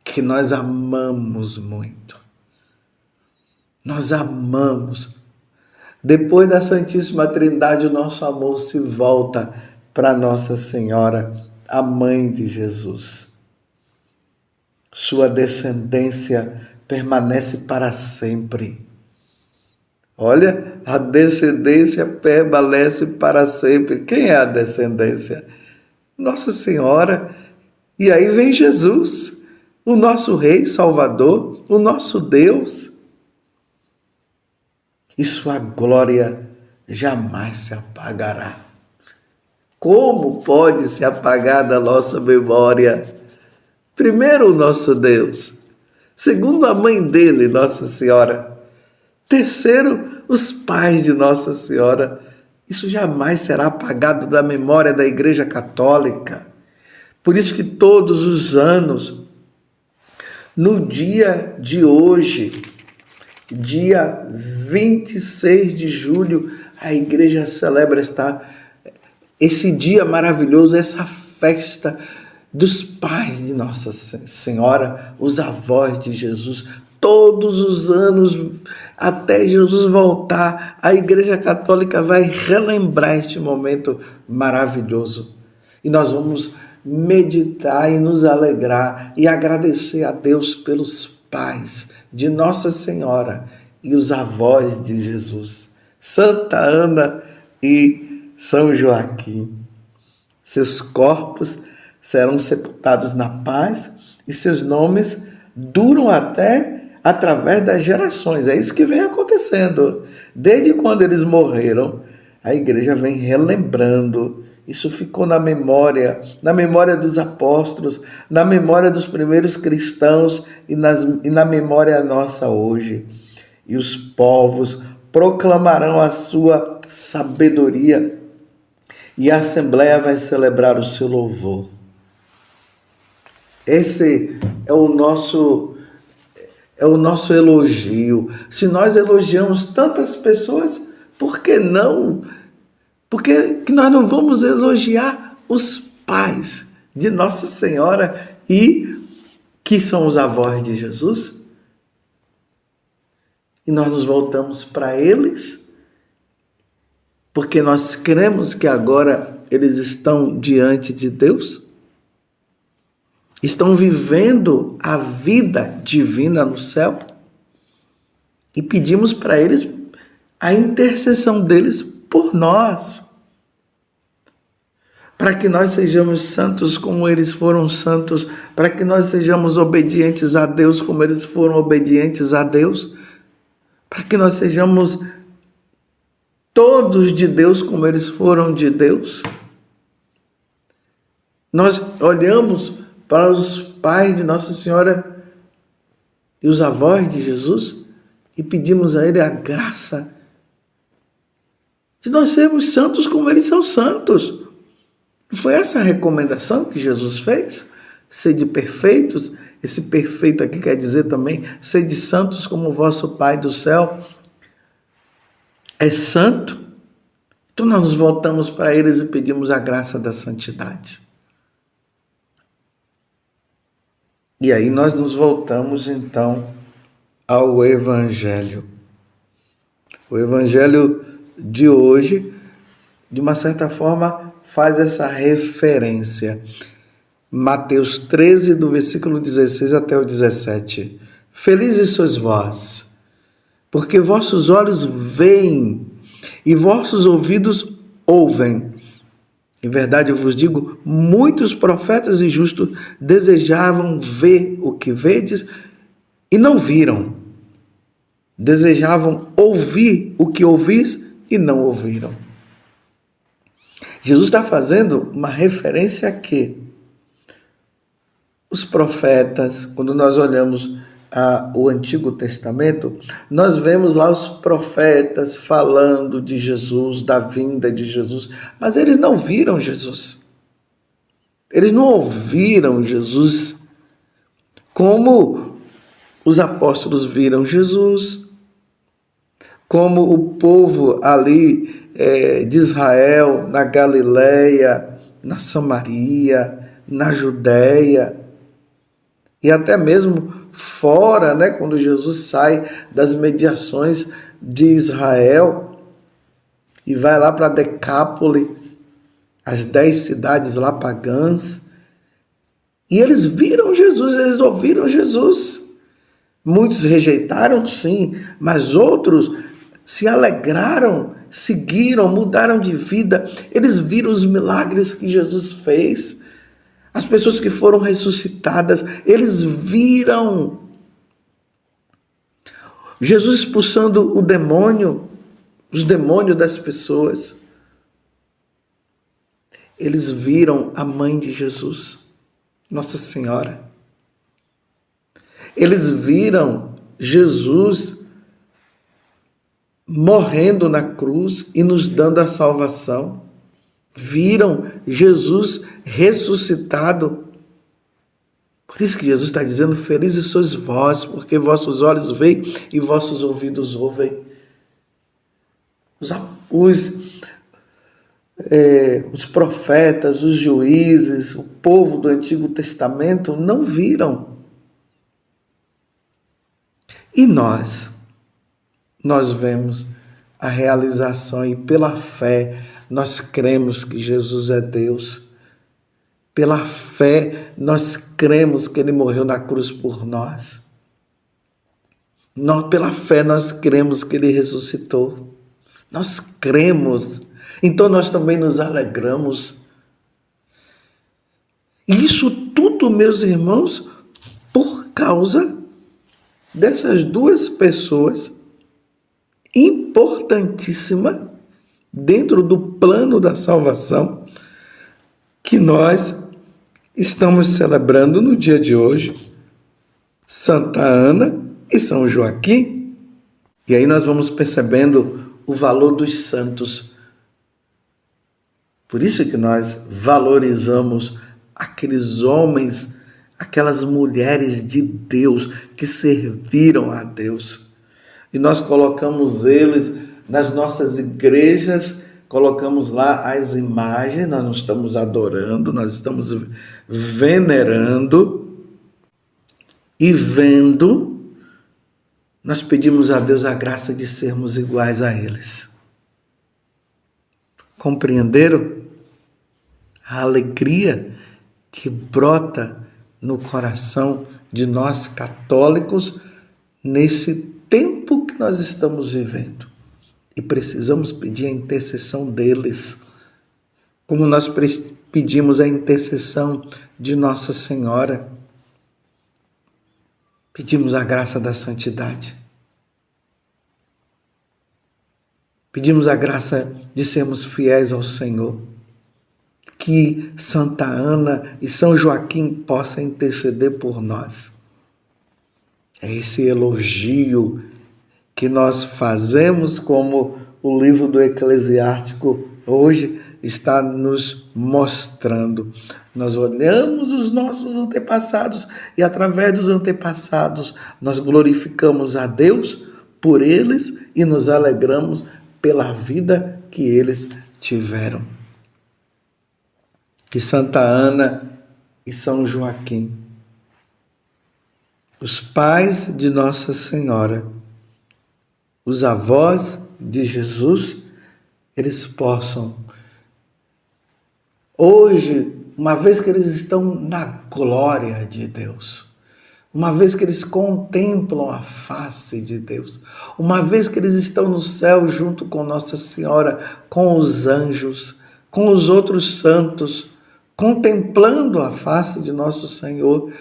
que nós amamos muito. Nós amamos. Depois da Santíssima Trindade, o nosso amor se volta para Nossa Senhora, a mãe de Jesus. Sua descendência permanece para sempre. Olha, a descendência permanece para sempre. Quem é a descendência? Nossa Senhora. E aí vem Jesus, o nosso Rei Salvador, o nosso Deus. E sua glória jamais se apagará. Como pode se apagar da nossa memória? Primeiro, o nosso Deus. Segundo, a mãe dele, Nossa Senhora. Terceiro, os pais de Nossa Senhora. Isso jamais será apagado da memória da Igreja Católica. Por isso que todos os anos, no dia de hoje, dia 26 de julho, a igreja celebra esse dia maravilhoso, essa festa dos pais de Nossa Senhora, os avós de Jesus. Todos os anos, até Jesus voltar, a Igreja Católica vai relembrar este momento maravilhoso. E nós vamos meditar e nos alegrar e agradecer a Deus pelos pais de Nossa Senhora e os avós de Jesus, Santa Ana e São Joaquim. Seus corpos serão sepultados na paz e seus nomes duram até através das gerações. É isso que vem acontecendo. Desde quando eles morreram, a igreja vem relembrando. Isso ficou na memória dos apóstolos, na memória dos primeiros cristãos e na memória nossa hoje. E os povos proclamarão a sua sabedoria e a Assembleia vai celebrar o seu louvor. Esse é o nosso elogio. Se nós elogiamos tantas pessoas, por que não? Por que nós não vamos elogiar os pais de Nossa Senhora e que são os avós de Jesus? E nós nos voltamos para eles, porque nós cremos que agora eles estão diante de Deus, estão vivendo a vida divina no céu, e pedimos para eles a intercessão deles por nós, para que nós sejamos santos como eles foram santos, para que nós sejamos obedientes a Deus como eles foram obedientes a Deus, para que nós sejamos todos de Deus como eles foram de Deus. Nós olhamos para os pais de Nossa Senhora e os avós de Jesus e pedimos a Ele a graça de nós sermos santos como eles são santos. Não foi essa a recomendação que Jesus fez? Sede perfeitos. Esse perfeito aqui quer dizer também, sede santos como o vosso Pai do céu é santo. Então nós nos voltamos para eles e pedimos a graça da santidade. E aí nós nos voltamos então ao Evangelho. O Evangelho de hoje, de uma certa forma, faz essa referência. Mateus 13, do versículo 16 até o 17. Felizes sois vós, porque vossos olhos veem e vossos ouvidos ouvem. Em verdade, eu vos digo, muitos profetas e justos desejavam ver o que vedes e não viram. Desejavam ouvir o que ouvis e não ouviram. Jesus está fazendo uma referência aqui. Os profetas, quando nós olhamos o Antigo Testamento, nós vemos lá os profetas falando de Jesus, da vinda de Jesus, mas eles não viram Jesus. Eles não ouviram Jesus como os apóstolos viram Jesus, como o povo ali de Israel, na Galileia, na Samaria, na Judéia, e até mesmo fora, né, quando Jesus sai das mediações de Israel e vai lá para Decápolis, as 10 cidades lá pagãs, e eles viram Jesus, eles ouviram Jesus. Muitos rejeitaram, sim, mas outros se alegraram, seguiram, mudaram de vida. Eles viram os milagres que Jesus fez. As pessoas que foram ressuscitadas, eles viram Jesus expulsando os demônios das pessoas. Eles viram a mãe de Jesus, Nossa Senhora. Eles viram Jesus morrendo na cruz e nos dando a salvação. viram Jesus ressuscitado. Por isso que Jesus está dizendo: felizes sois vós, porque vossos olhos veem e vossos ouvidos ouvem. Os profetas, os juízes, o povo do Antigo Testamento não viram. E nós vemos a realização e pela fé nós cremos que Jesus é Deus. Pela fé nós cremos que Ele morreu na cruz por nós. Pela fé nós cremos que Ele ressuscitou. Nós cremos. Então nós também nos alegramos. Isso tudo, meus irmãos, por causa dessas duas pessoas importantíssimas dentro do plano da salvação que nós estamos celebrando no dia de hoje, Santa Ana e São Joaquim. E aí nós vamos percebendo o valor dos santos. Por isso que nós valorizamos aqueles homens, aquelas mulheres de Deus que serviram a Deus. E nós colocamos eles nas nossas igrejas, colocamos lá as imagens, nós não estamos adorando, nós estamos venerando e vendo, nós pedimos a Deus a graça de sermos iguais a eles. Compreenderam? A alegria que brota no coração de nós católicos nesse tempo que nós estamos vivendo. E precisamos pedir a intercessão deles, como nós pedimos a intercessão de Nossa Senhora. Pedimos a graça da santidade. Pedimos a graça de sermos fiéis ao Senhor. Que Santa Ana e São Joaquim possam interceder por nós. É esse elogio que nós fazemos, como o livro do Eclesiástico hoje está nos mostrando. Nós olhamos os nossos antepassados e através dos antepassados nós glorificamos a Deus por eles e nos alegramos pela vida que eles tiveram. Que Santa Ana e São Joaquim, os pais de Nossa Senhora, os avós de Jesus, eles possam, hoje, uma vez que eles estão na glória de Deus, uma vez que eles contemplam a face de Deus, uma vez que eles estão no céu junto com Nossa Senhora, com os anjos, com os outros santos, contemplando a face de nosso Senhor,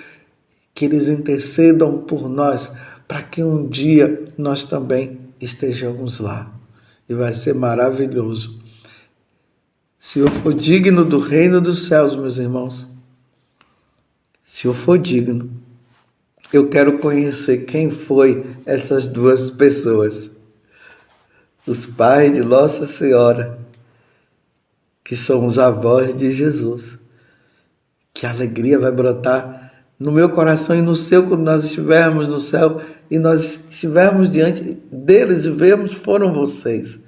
que eles intercedam por nós, para que um dia nós também estejamos lá. E vai ser maravilhoso. Se eu for digno do reino dos céus, meus irmãos, se eu for digno, eu quero conhecer quem foi essas duas pessoas. Os pais de Nossa Senhora, que são os avós de Jesus. Que alegria vai brotar no meu coração e no seu quando nós estivermos no céu e nós estivermos diante deles e vemos, foram vocês.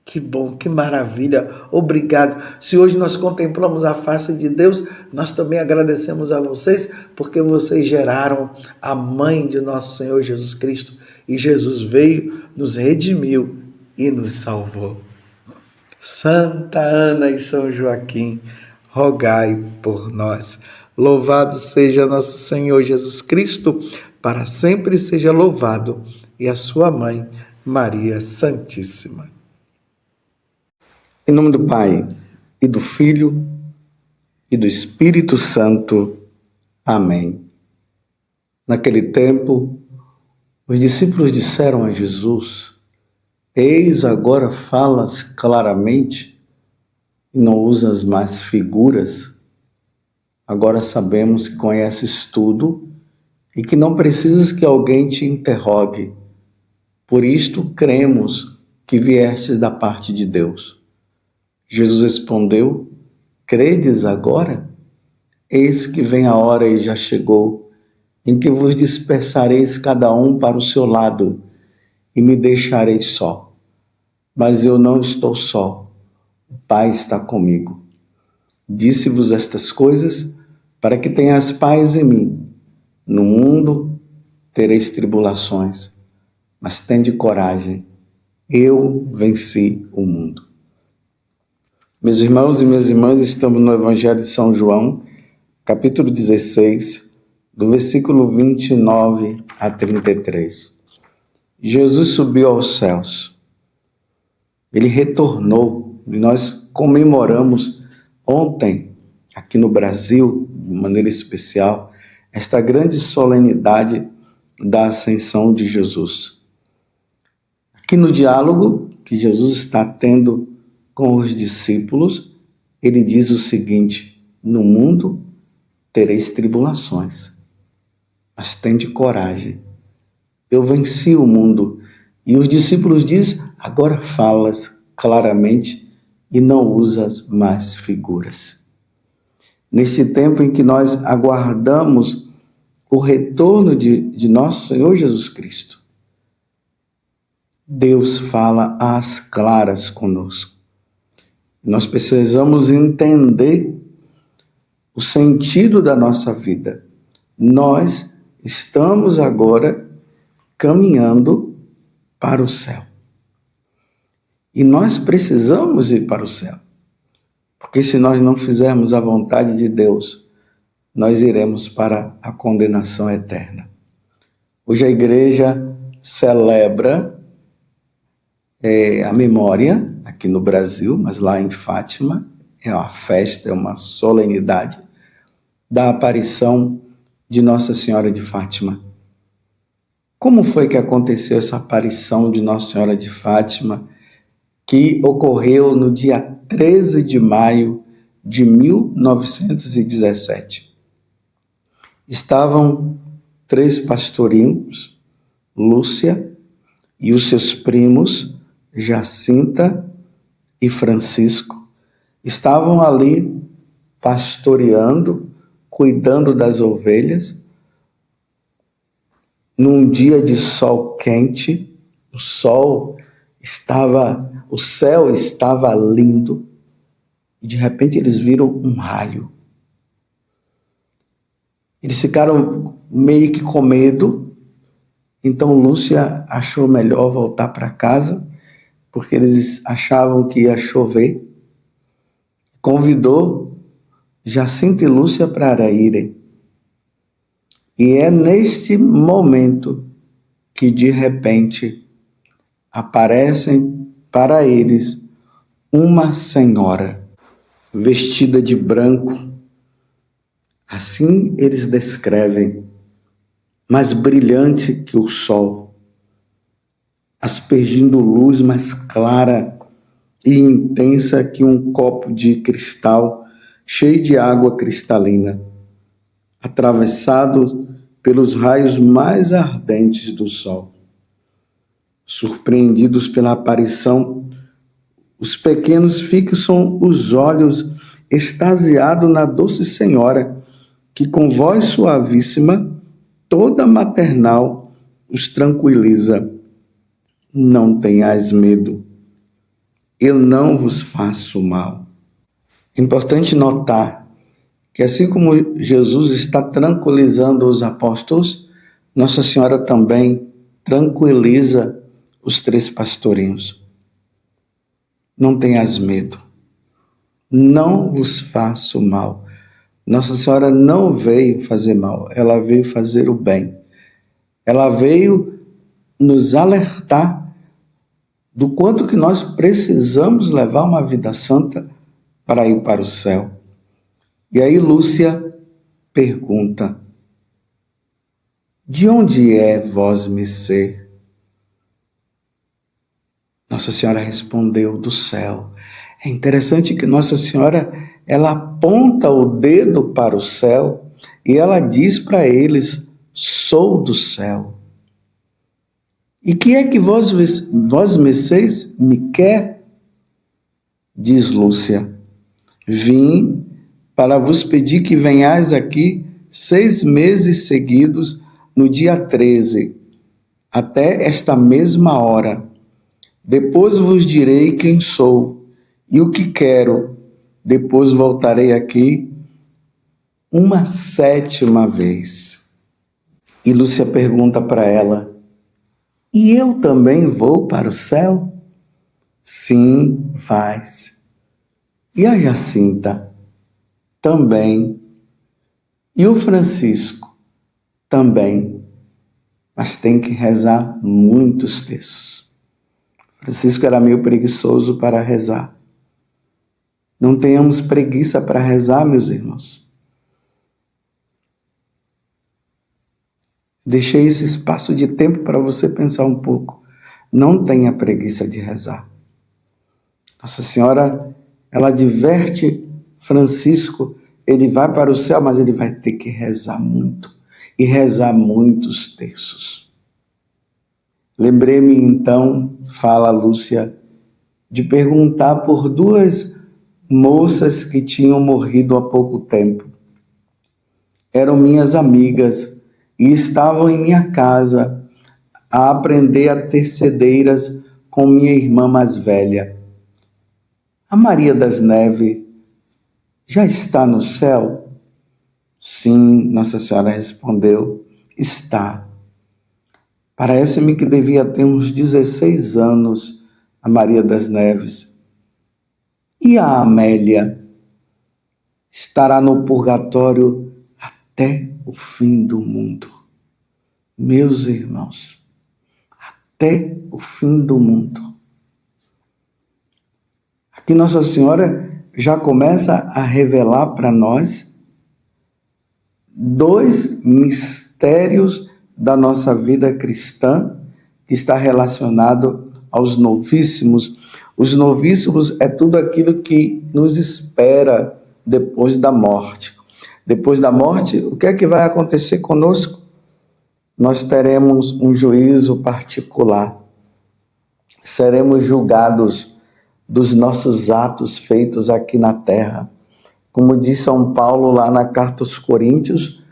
Que bom, que maravilha, obrigado. Se hoje nós contemplamos a face de Deus, nós também agradecemos a vocês, porque vocês geraram a mãe de nosso Senhor Jesus Cristo e Jesus veio, nos redimiu e nos salvou. Santa Ana e São Joaquim, rogai por nós. Louvado seja nosso Senhor Jesus Cristo, para sempre seja louvado, e a sua mãe, Maria Santíssima. Em nome do Pai, e do Filho, e do Espírito Santo. Amém. Naquele tempo, os discípulos disseram a Jesus: eis, agora falas claramente, e não usas mais figuras. Agora sabemos que conheces tudo e que não precisas que alguém te interrogue. Por isto cremos que viestes da parte de Deus. Jesus respondeu: credes agora? Eis que vem a hora e já chegou, em que vos dispersareis cada um para o seu lado e me deixareis só. Mas eu não estou só, o Pai está comigo. Disse-vos estas coisas para que tenhas paz em mim. No mundo tereis tribulações, mas tende coragem, eu venci o mundo. Meus irmãos e minhas irmãs, estamos no Evangelho de São João, capítulo 16, do versículo 29 a 33. Jesus subiu aos céus. Ele retornou e nós comemoramos ontem, aqui no Brasil, de maneira especial, esta grande solenidade da ascensão de Jesus. Aqui no diálogo que Jesus está tendo com os discípulos, ele diz o seguinte: no mundo tereis tribulações, mas tende coragem, eu venci o mundo. E os discípulos dizem: agora falas claramente e não usas mais figuras. Nesse tempo em que nós aguardamos o retorno de nosso Senhor Jesus Cristo, Deus fala às claras conosco. Nós precisamos entender o sentido da nossa vida. Nós estamos agora caminhando para o céu. E nós precisamos ir para o céu. Porque se nós não fizermos a vontade de Deus, nós iremos para a condenação eterna. Hoje a igreja celebra a memória, aqui no Brasil, mas lá em Fátima, é uma festa, é uma solenidade, da aparição de Nossa Senhora de Fátima. Como foi que aconteceu essa aparição de Nossa Senhora de Fátima, que ocorreu no dia 13 de maio de 1917? Estavam 3 pastorinhos, Lúcia e os seus primos, Jacinta e Francisco, estavam ali pastoreando, cuidando das ovelhas, num dia de sol quente. O céu estava lindo, e de repente eles viram um raio. Eles ficaram meio que com medo, então Lúcia achou melhor voltar para casa, porque eles achavam que ia chover. Convidou Jacinta e Lúcia para irem. E é neste momento que, de repente, aparecem para eles uma senhora vestida de branco. Assim eles descrevem, mais brilhante que o sol, aspergindo luz mais clara e intensa que um copo de cristal cheio de água cristalina, atravessado pelos raios mais ardentes do sol. Surpreendidos pela aparição, os pequenos fixam os olhos extasiados na doce senhora, que com voz suavíssima, toda maternal, os tranquiliza. Não tenhais medo, eu não vos faço mal. É importante notar que assim como Jesus está tranquilizando os apóstolos, Nossa Senhora também tranquiliza os 3 pastorinhos. Não tenhas medo, não vos faço mal. Nossa Senhora não veio fazer mal, ela veio fazer o bem. Ela veio nos alertar do quanto que nós precisamos levar uma vida santa para ir para o céu. E aí Lúcia pergunta: de onde é vós me ser? Nossa Senhora respondeu: do céu. É interessante que Nossa Senhora, ela aponta o dedo para o céu e ela diz para eles: sou do céu. E que é que vós mercedes me quer? diz Lúcia. Vim para vos pedir que venhais aqui 6 meses seguidos, no dia 13, até esta mesma hora. Depois vos direi quem sou e o que quero. Depois voltarei aqui uma 7ª vez. E Lúcia pergunta para ela: e eu também vou para o céu? Sim, vais. E a Jacinta? Também. E o Francisco? Também. Mas tem que rezar muitos terços. Francisco era meio preguiçoso para rezar. Não tenhamos preguiça para rezar, meus irmãos. Deixei esse espaço de tempo para você pensar um pouco. Não tenha preguiça de rezar. Nossa Senhora, ela adverte Francisco, ele vai para o céu, mas ele vai ter que rezar muito. E rezar muitos terços. Lembrei-me então, fala Lúcia, de perguntar por 2 moças que tinham morrido há pouco tempo. Eram minhas amigas e estavam em minha casa a aprender a ter cedeiras com minha irmã mais velha. A Maria das Neves já está no céu? Sim, Nossa Senhora respondeu, está. Parece-me que devia ter uns 16 anos a Maria das Neves. E a Amélia? Estará no purgatório até o fim do mundo. Meus irmãos, até o fim do mundo. Aqui Nossa Senhora já começa a revelar para nós 2 mistérios da nossa vida cristã, que está relacionado aos novíssimos. Os novíssimos é tudo aquilo que nos espera depois da morte. Depois da morte, o que é que vai acontecer conosco? Nós teremos um juízo particular. Seremos julgados dos nossos atos feitos aqui na terra. Como diz São Paulo lá na carta aos Coríntios,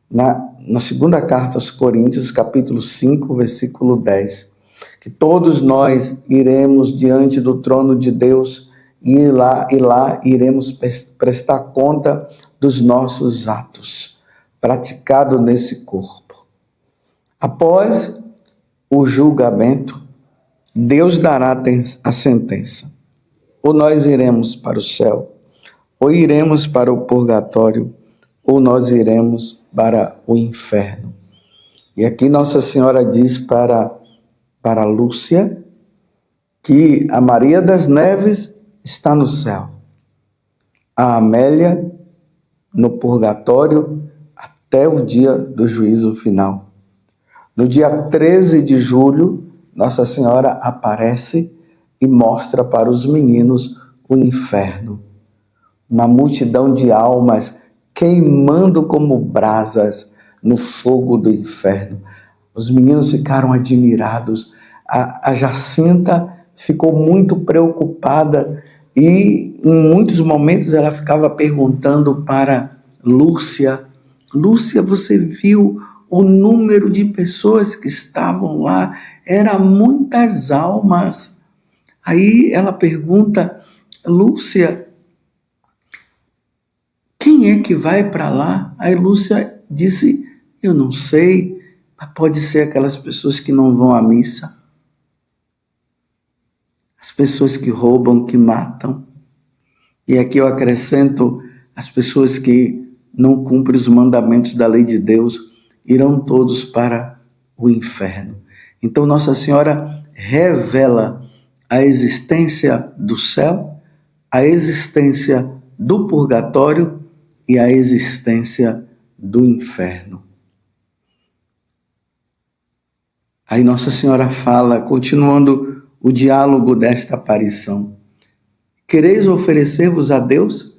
na segunda carta aos Coríntios, capítulo 5, versículo 10, que todos nós iremos diante do trono de Deus e lá iremos prestar conta dos nossos atos praticados nesse corpo. Após o julgamento, Deus dará a sentença. Ou nós iremos para o céu, ou iremos para o purgatório, ou nós iremos para o inferno. E aqui Nossa Senhora diz para Lúcia que a Maria das Neves está no céu, a Amélia no purgatório até o dia do juízo final. No dia 13 de julho, Nossa Senhora aparece e mostra para os meninos o inferno. Uma multidão de almas queimando como brasas no fogo do inferno. Os meninos ficaram admirados. A Jacinta ficou muito preocupada e em muitos momentos ela ficava perguntando para Lúcia: Lúcia, você viu o número de pessoas que estavam lá? Eram muitas almas. Aí ela pergunta: Lúcia, quem é que vai para lá? Aí Lúcia disse: eu não sei, mas pode ser aquelas pessoas que não vão à missa, as pessoas que roubam, que matam. E aqui eu acrescento: as pessoas que não cumprem os mandamentos da lei de Deus, irão todos para o inferno. Então Nossa Senhora revela a existência do céu, a existência do purgatório e a existência do inferno. Aí Nossa Senhora fala, continuando o diálogo desta aparição: quereis oferecer-vos a Deus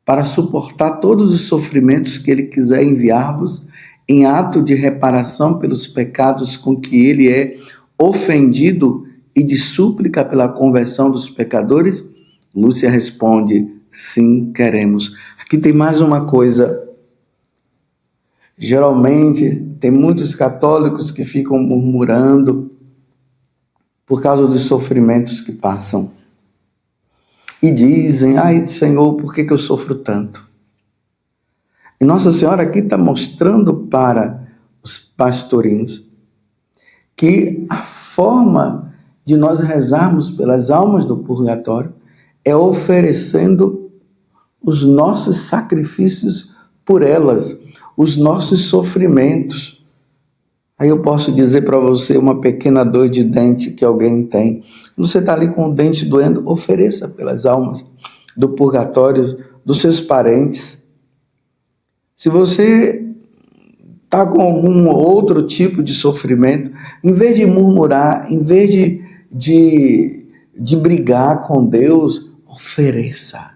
para suportar todos os sofrimentos que Ele quiser enviar-vos em ato de reparação pelos pecados com que Ele é ofendido e de súplica pela conversão dos pecadores? Lúcia responde: sim, queremos. Aqui tem mais uma coisa. Geralmente, tem muitos católicos que ficam murmurando por causa dos sofrimentos que passam. E dizem: ai, Senhor, por que eu sofro tanto? E Nossa Senhora aqui está mostrando para os pastorinhos que a forma de nós rezarmos pelas almas do purgatório é oferecendo os nossos sacrifícios por elas, os nossos sofrimentos. Aí eu posso dizer para você uma pequena dor de dente que alguém tem. Você está ali com o dente doendo, ofereça pelas almas do purgatório, dos seus parentes. Se você está com algum outro tipo de sofrimento, em vez de murmurar, em vez de brigar com Deus, ofereça.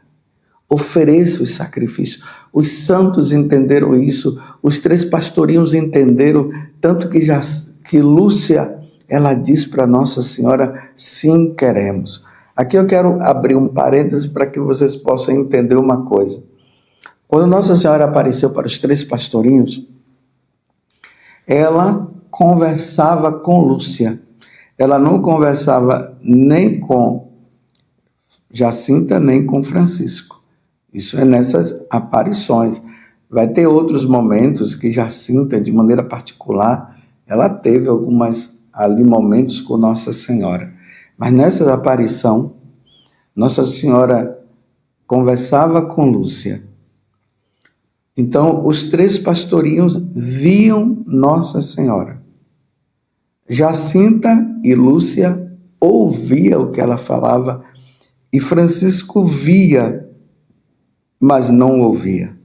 Ofereça os sacrifícios. Os santos entenderam isso, os 3 pastorinhos entenderam, tanto que Lúcia, ela diz para Nossa Senhora: sim, queremos. Aqui eu quero abrir um parênteses para que vocês possam entender uma coisa. Quando Nossa Senhora apareceu para os 3 pastorinhos, ela conversava com Lúcia. Ela não conversava nem com Jacinta, nem com Francisco. Isso é nessas aparições. Vai ter outros momentos que Jacinta, de maneira particular, ela teve momentos com Nossa Senhora. Mas nessa aparição, Nossa Senhora conversava com Lúcia. Então, os 3 pastorinhos viam Nossa Senhora. Jacinta e Lúcia ouviam o que ela falava e Francisco via, mas não ouvia.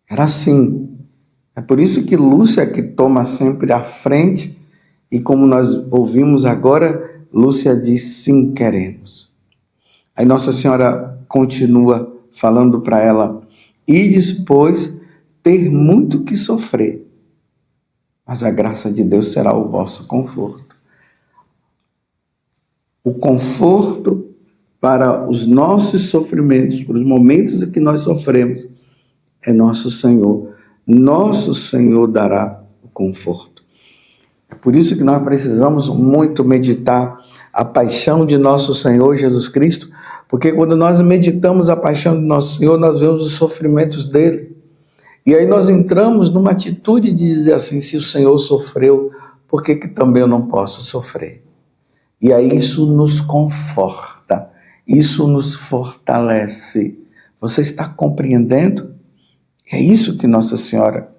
Era assim. É por isso que Lúcia que toma sempre a frente e, como nós ouvimos agora, Lúcia diz: sim, queremos. Aí Nossa Senhora continua falando para ela: ides, pois, ter muito que sofrer, mas a graça de Deus será o vosso conforto. O conforto para os nossos sofrimentos, para os momentos em que nós sofremos, é nosso Senhor. Nosso Senhor dará o conforto. É por isso que nós precisamos muito meditar a paixão de nosso Senhor Jesus Cristo, porque quando nós meditamos a paixão de nosso Senhor, nós vemos os sofrimentos dele. E aí nós entramos numa atitude de dizer assim: se o Senhor sofreu, por que também eu não posso sofrer? E aí isso nos conforta, isso nos fortalece. Você está compreendendo? É isso que Nossa Senhora,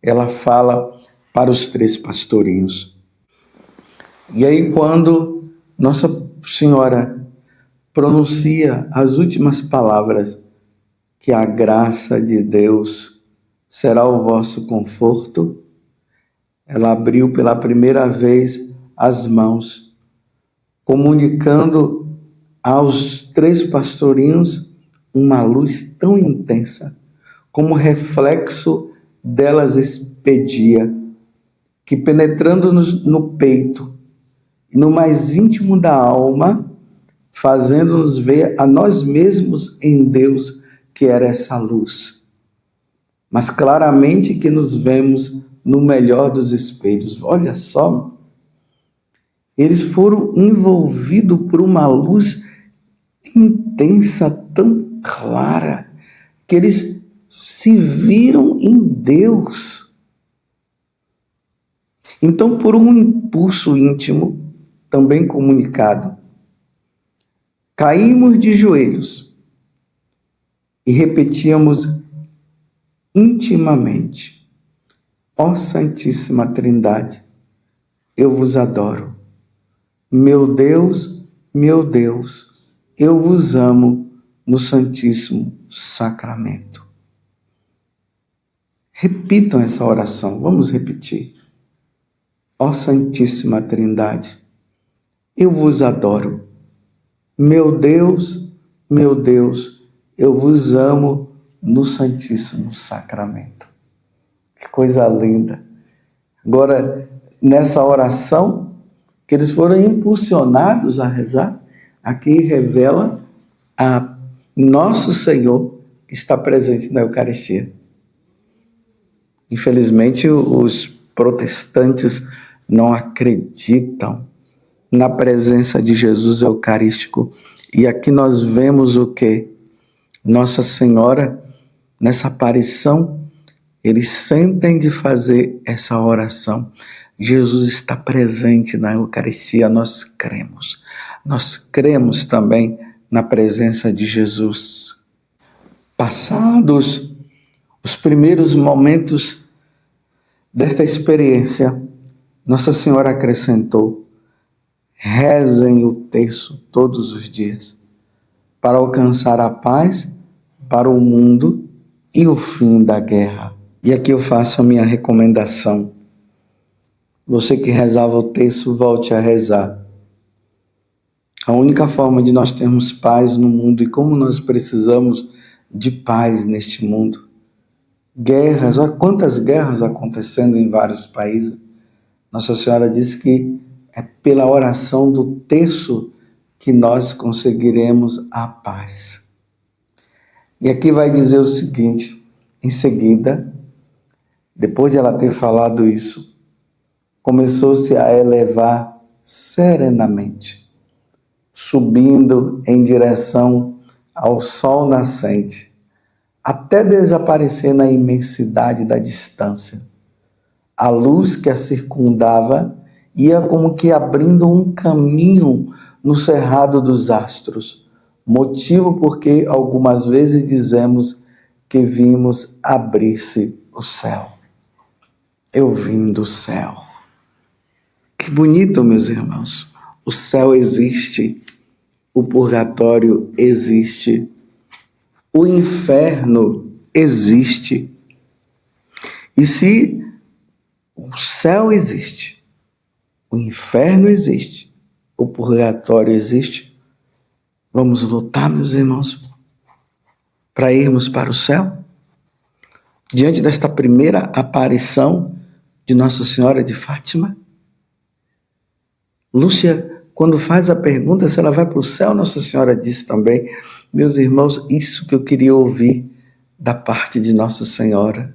ela fala para os 3 pastorinhos. E aí quando Nossa Senhora pronuncia as últimas palavras, que a graça de Deus será o vosso conforto, ela abriu pela primeira vez as mãos, comunicando aos 3 pastorinhos uma luz tão intensa, como reflexo delas expedia, que penetrando-nos no peito, no mais íntimo da alma, fazendo-nos ver a nós mesmos em Deus, que era essa luz. Mas claramente que nos vemos no melhor dos espelhos. Olha só, eles foram envolvidos por uma luz intensa, tão clara, que eles se viram em Deus. Então, por um impulso íntimo, também comunicado, caímos de joelhos e repetíamos intimamente: ó Santíssima Trindade, eu vos adoro. Meu Deus, eu vos amo no Santíssimo Sacramento. Repitam essa oração, vamos repetir. Ó Santíssima Trindade, eu vos adoro. Meu Deus, eu vos amo no Santíssimo Sacramento. Que coisa linda. Agora, nessa oração, que eles foram impulsionados a rezar, aqui revela a nosso Senhor que está presente na Eucaristia. Infelizmente, os protestantes não acreditam na presença de Jesus Eucarístico. E aqui nós vemos o que? Nossa Senhora, nessa aparição, eles sentem de fazer essa oração. Jesus está presente na Eucaristia, nós cremos. Nós cremos também na presença de Jesus. Passados os primeiros momentos desta experiência, Nossa Senhora acrescentou: rezem o terço todos os dias, para alcançar a paz para o mundo e o fim da guerra. E aqui eu faço a minha recomendação. Você que rezava o terço, volte a rezar. A única forma de nós termos paz no mundo, e como nós precisamos de paz neste mundo. Guerras, olha quantas guerras acontecendo em vários países. Nossa Senhora disse que é pela oração do terço que nós conseguiremos a paz. E aqui vai dizer o seguinte: em seguida, depois de ela ter falado isso, começou-se a elevar serenamente, subindo em direção ao sol nascente, até desaparecer na imensidade da distância. A luz que a circundava ia como que abrindo um caminho no cerrado dos astros, motivo porque algumas vezes dizemos que vimos abrir-se o céu. Eu vim do céu. Que bonito, meus irmãos. O céu existe, o purgatório existe, o inferno existe. E se o céu existe, o inferno existe, o purgatório existe, vamos lutar, meus irmãos, para irmos para o céu? Diante desta primeira aparição de Nossa Senhora de Fátima, Lúcia, quando faz a pergunta se ela vai para o céu, Nossa Senhora disse também: meus irmãos, isso que eu queria ouvir da parte de Nossa Senhora.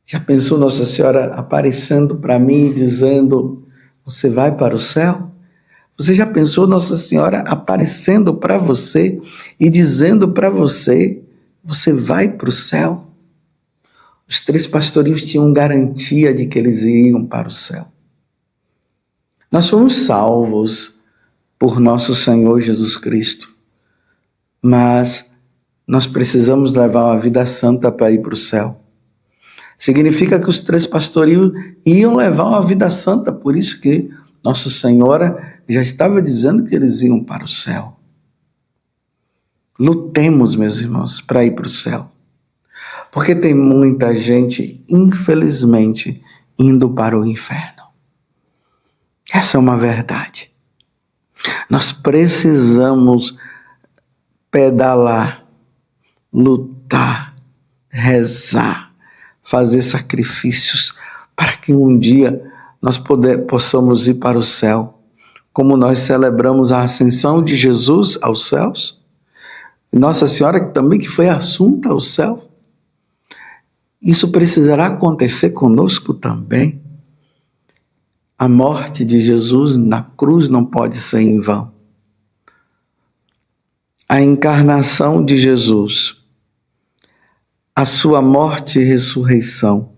Já pensou Nossa Senhora aparecendo para mim e dizendo: você vai para o céu? Você já pensou Nossa Senhora aparecendo para você e dizendo para você: você vai para o céu? Os 3 pastorinhos tinham garantia de que eles iriam para o céu. Nós fomos salvos por nosso Senhor Jesus Cristo, mas nós precisamos levar uma vida santa para ir para o céu. Significa que os 3 pastorinhos iam levar uma vida santa, por isso que Nossa Senhora já estava dizendo que eles iam para o céu. Lutemos, meus irmãos, para ir para o céu. Porque tem muita gente, infelizmente, indo para o inferno. Essa é uma verdade. Nós precisamos pedalar, lutar, rezar, fazer sacrifícios para que um dia nós possamos ir para o céu. Como nós celebramos a ascensão de Jesus aos céus, e Nossa Senhora também que foi assunta ao céu, isso precisará acontecer conosco também. A morte de Jesus na cruz não pode ser em vão. A encarnação de Jesus, a sua morte e ressurreição,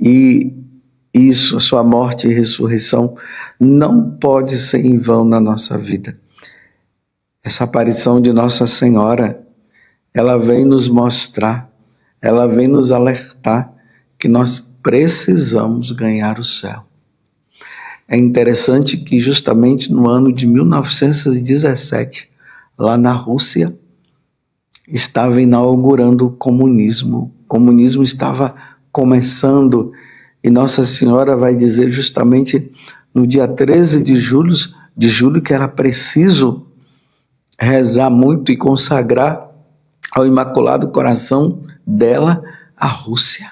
e isso, a sua morte e ressurreição, não pode ser em vão na nossa vida. Essa aparição de Nossa Senhora, ela vem nos mostrar, ela vem nos alertar que nós precisamos ganhar o céu. É interessante que justamente no ano de 1917, lá na Rússia, estava inaugurando o comunismo. O comunismo estava começando e Nossa Senhora vai dizer justamente no dia 13 de julho que era preciso rezar muito e consagrar ao Imaculado Coração dela a Rússia.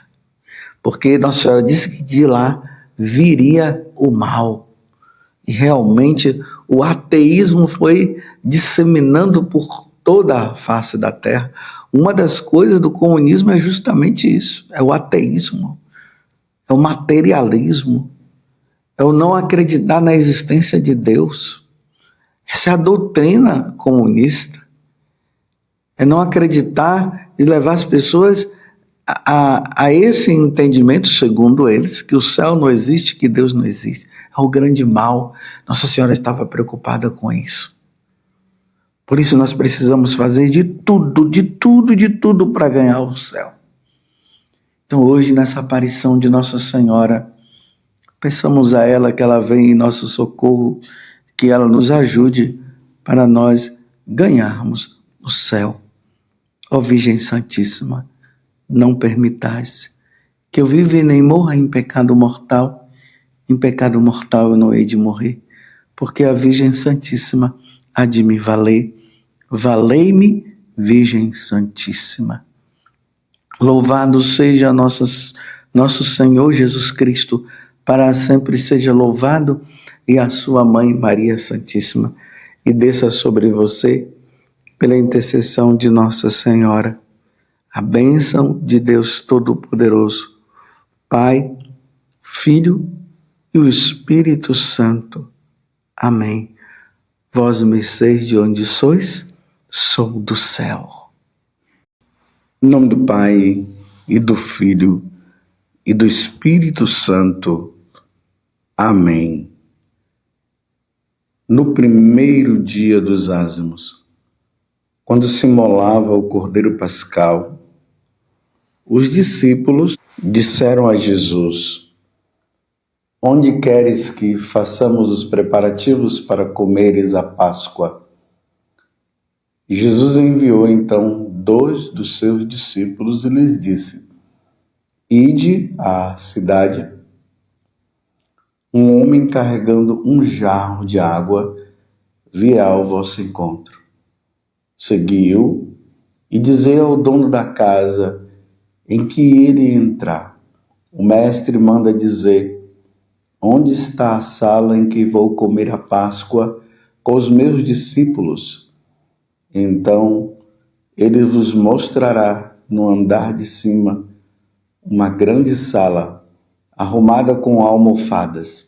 Porque Nossa Senhora disse que de lá viria o mal. E realmente o ateísmo foi disseminando por toda a face da terra. Uma das coisas do comunismo é justamente isso, é o ateísmo, é o materialismo, é o não acreditar na existência de Deus. Essa é a doutrina comunista. É não acreditar e levar as pessoas a esse entendimento, segundo eles, que o céu não existe, que Deus não existe. É o grande mal. Nossa Senhora estava preocupada com isso. Por isso nós precisamos fazer de tudo para ganhar o céu. Então hoje, nessa aparição de Nossa Senhora, peçamos a ela que ela venha em nosso socorro, que ela nos ajude para nós ganharmos o céu. Ó Virgem Santíssima, não permitais que eu viva e nem morra em pecado mortal. Em pecado mortal eu não hei de morrer, porque a Virgem Santíssima há de me valer. Valei-me, Virgem Santíssima. Louvado seja nosso Senhor Jesus Cristo, para sempre seja louvado, e a sua Mãe Maria Santíssima, e desça sobre você, pela intercessão de Nossa Senhora, a bênção de Deus Todo-Poderoso, Pai, Filho e o Espírito Santo. Amém. Vós me seis de onde sois, sou do céu. Em nome do Pai, e do Filho, e do Espírito Santo. Amém. No primeiro dia dos ázimos, quando se imolava o Cordeiro Pascal, os discípulos disseram a Jesus: onde queres que façamos os preparativos para comeres a Páscoa? E Jesus enviou então 2 dos seus discípulos e lhes disse: ide à cidade. Um homem carregando um jarro de água virá ao vosso encontro. Segui-o e dizei ao dono da casa em que ele entrar: o mestre manda dizer: onde está a sala em que vou comer a Páscoa com os meus discípulos? Então ele vos mostrará no andar de cima uma grande sala, arrumada com almofadas.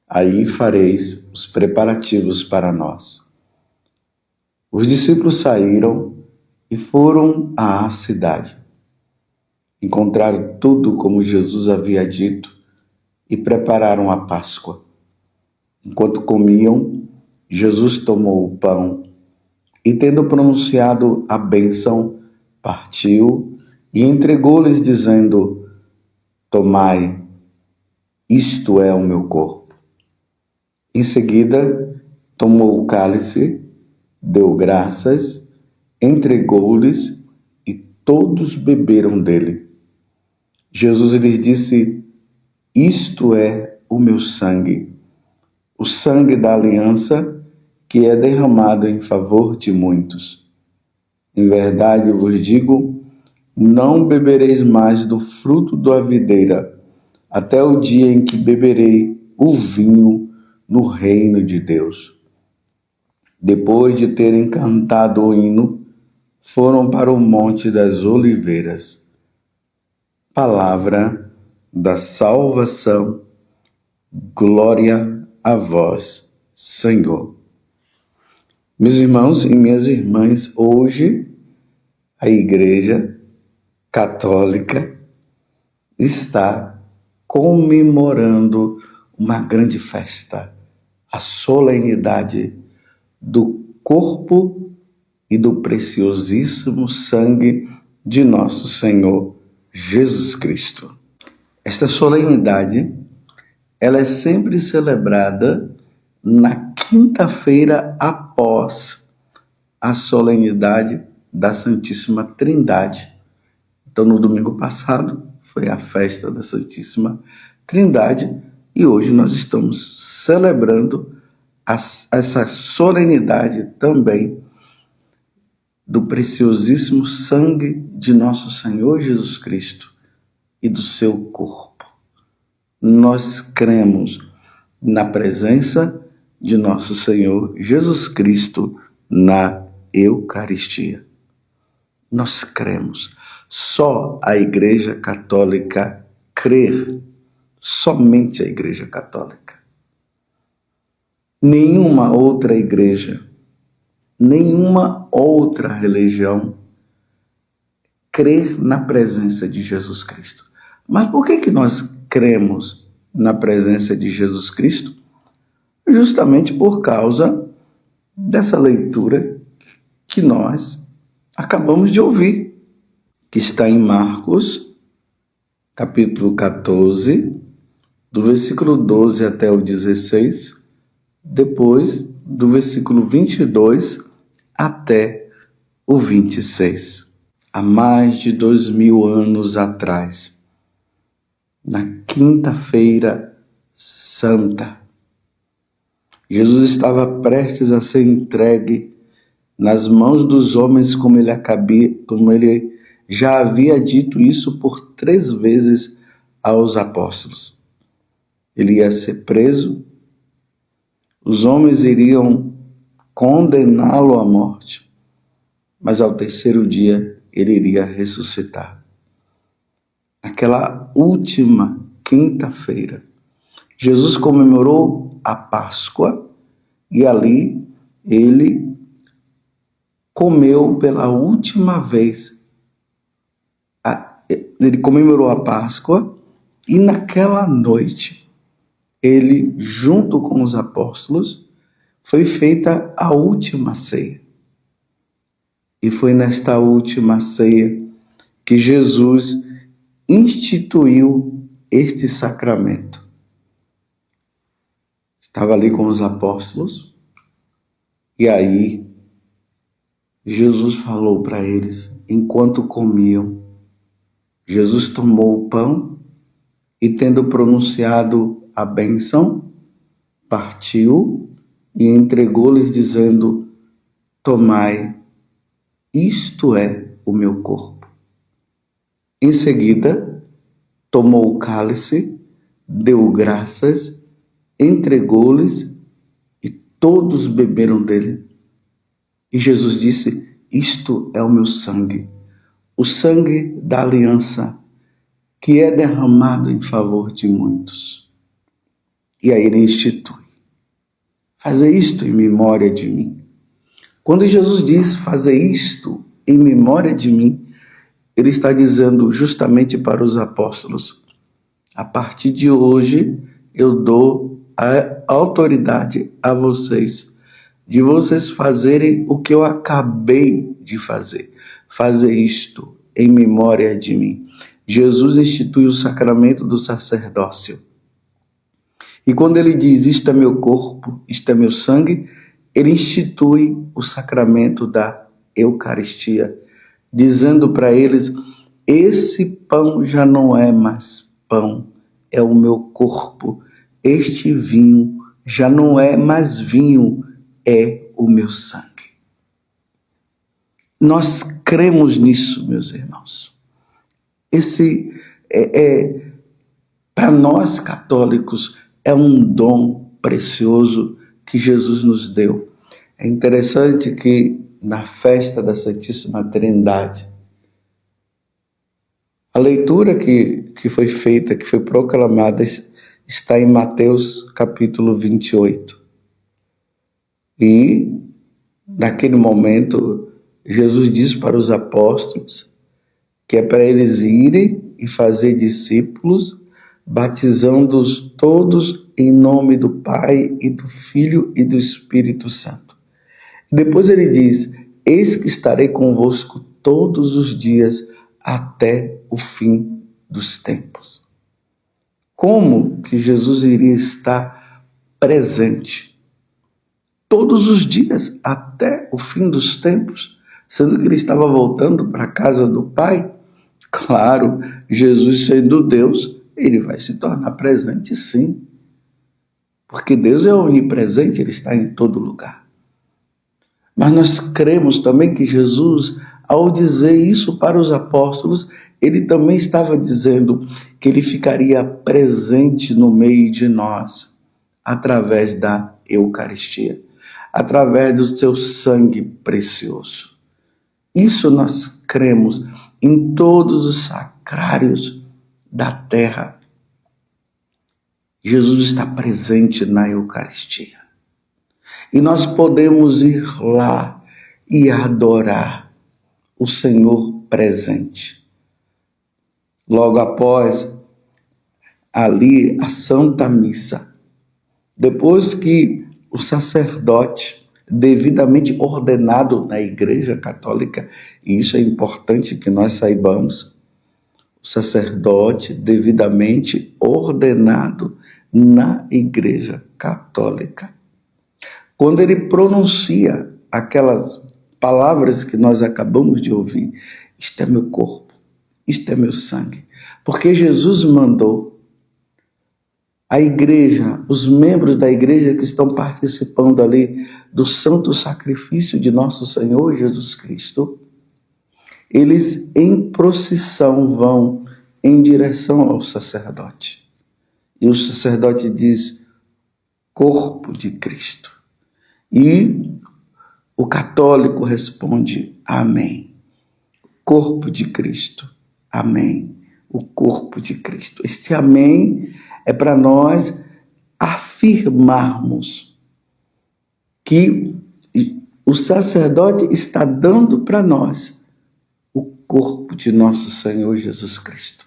Aí fareis os preparativos para nós. Os discípulos saíram e foram à cidade. Encontraram tudo como Jesus havia dito e prepararam a Páscoa. Enquanto comiam, Jesus tomou o pão e, tendo pronunciado a bênção, partiu e entregou-lhes, dizendo: tomai, isto é o meu corpo. Em seguida, tomou o cálice, deu graças, entregou-lhes e todos beberam dele. Jesus lhes disse: isto é o meu sangue, o sangue da aliança que é derramado em favor de muitos. Em verdade vos digo, não bebereis mais do fruto da videira, até o dia em que beberei o vinho no reino de Deus. Depois de terem cantado o hino, foram para o Monte das Oliveiras. Palavra da salvação. Glória a vós, Senhor. Meus irmãos e minhas irmãs, hoje a Igreja Católica está comemorando uma grande festa, a solenidade do corpo e do preciosíssimo sangue de nosso Senhor Jesus Cristo. Esta solenidade, ela é sempre celebrada na quinta-feira após a solenidade da Santíssima Trindade. Então, no domingo passado, foi a festa da Santíssima Trindade e hoje nós estamos celebrando essa solenidade também do preciosíssimo sangue de nosso Senhor Jesus Cristo e do seu corpo. Nós cremos na presença de nosso Senhor Jesus Cristo na Eucaristia. Nós cremos. Só a Igreja Católica crê. Somente a Igreja Católica. Nenhuma outra igreja, nenhuma outra religião crê na presença de Jesus Cristo. Mas por que nós cremos na presença de Jesus Cristo? Justamente por causa dessa leitura que nós acabamos de ouvir, que está em Marcos, capítulo 14, do versículo 12 até o 16, depois do versículo 22 até o 26. Há mais de 2000 anos atrás, na Quinta-feira Santa, Jesus estava prestes a ser entregue nas mãos dos homens, como ele já havia dito isso por 3 vezes aos apóstolos. Ele ia ser preso, os homens iriam condená-lo à morte, mas ao 3º dia ele iria ressuscitar. Aquela última quinta-feira, Jesus comemorou a Páscoa e ali ele comeu pela última vez. Ele comemorou a Páscoa e naquela noite, ele, junto com os apóstolos, foi feita a última ceia. E foi nesta última ceia que Jesus instituiu este sacramento. Estava ali com os apóstolos e aí Jesus falou para eles, enquanto comiam, Jesus tomou o pão e, tendo pronunciado a bênção, partiu e entregou-lhes, dizendo: tomai, isto é o meu corpo. Em seguida, tomou o cálice, deu graças, entregou-lhes e todos beberam dele. E Jesus disse: isto é o meu sangue, o sangue da aliança, que é derramado em favor de muitos. E aí ele institui: fazer isto em memória de mim. Quando Jesus diz fazer isto em memória de mim, ele está dizendo justamente para os apóstolos: a partir de hoje eu dou a autoridade a vocês, de vocês fazerem o que eu acabei de fazer. Fazer isto em memória de mim. Jesus institui o sacramento do sacerdócio. E quando ele diz, isto é meu corpo, isto é meu sangue, ele institui o sacramento da Eucaristia, dizendo para eles, esse pão já não é mais pão, é o meu corpo. Este vinho já não é mais vinho, é o meu sangue. Nós cremos nisso, meus irmãos. Esse para nós católicos, é um dom precioso que Jesus nos deu. É interessante que na festa da Santíssima Trindade, a leitura que foi feita, que foi proclamada, está em Mateus capítulo 28. E, naquele momento, Jesus diz para os apóstolos que é para eles irem e fazer discípulos, batizando-os todos em nome do Pai e do Filho e do Espírito Santo. Depois ele diz, eis que estarei convosco todos os dias até o fim dos tempos. Como que Jesus iria estar presente todos os dias até o fim dos tempos, sendo que ele estava voltando para a casa do Pai? Claro, Jesus sendo Deus, ele vai se tornar presente sim. Porque Deus é onipresente, ele está em todo lugar. Mas nós cremos também que Jesus, ao dizer isso para os apóstolos, ele também estava dizendo que ele ficaria presente no meio de nós, através da Eucaristia, através do seu sangue precioso. Isso nós cremos em todos os sacrários da terra. Jesus está presente na Eucaristia. E nós podemos ir lá e adorar o Senhor presente. Logo após ali a Santa Missa, depois que o sacerdote devidamente ordenado na Igreja Católica, e isso é importante que nós saibamos, o sacerdote devidamente ordenado na Igreja Católica, quando ele pronuncia aquelas palavras que nós acabamos de ouvir, isto é meu corpo, isto é meu sangue, porque Jesus mandou a igreja, os membros da igreja que estão participando ali do santo sacrifício de nosso Senhor Jesus Cristo, eles em procissão vão em direção ao sacerdote. E o sacerdote diz, corpo de Cristo. E o católico responde, amém. Corpo de Cristo, amém. O corpo de Cristo. Este amém é para nós afirmarmos que o sacerdote está dando para nós o corpo de nosso Senhor Jesus Cristo.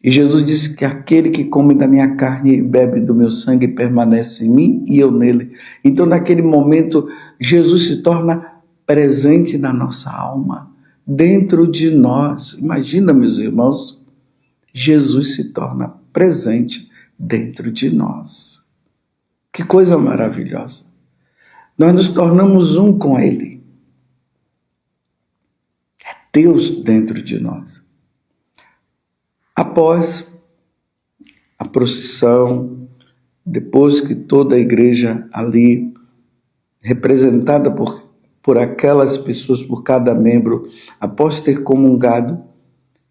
E Jesus disse que aquele que come da minha carne e bebe do meu sangue permanece em mim e eu nele. Então, naquele momento, Jesus se torna presente na nossa alma, dentro de nós. Imagina, meus irmãos, Jesus se torna presente dentro de nós. Que coisa maravilhosa. Nós nos tornamos um com Ele. É Deus dentro de nós. Após a procissão, depois que toda a igreja ali, representada por aquelas pessoas, por cada membro, após ter comungado,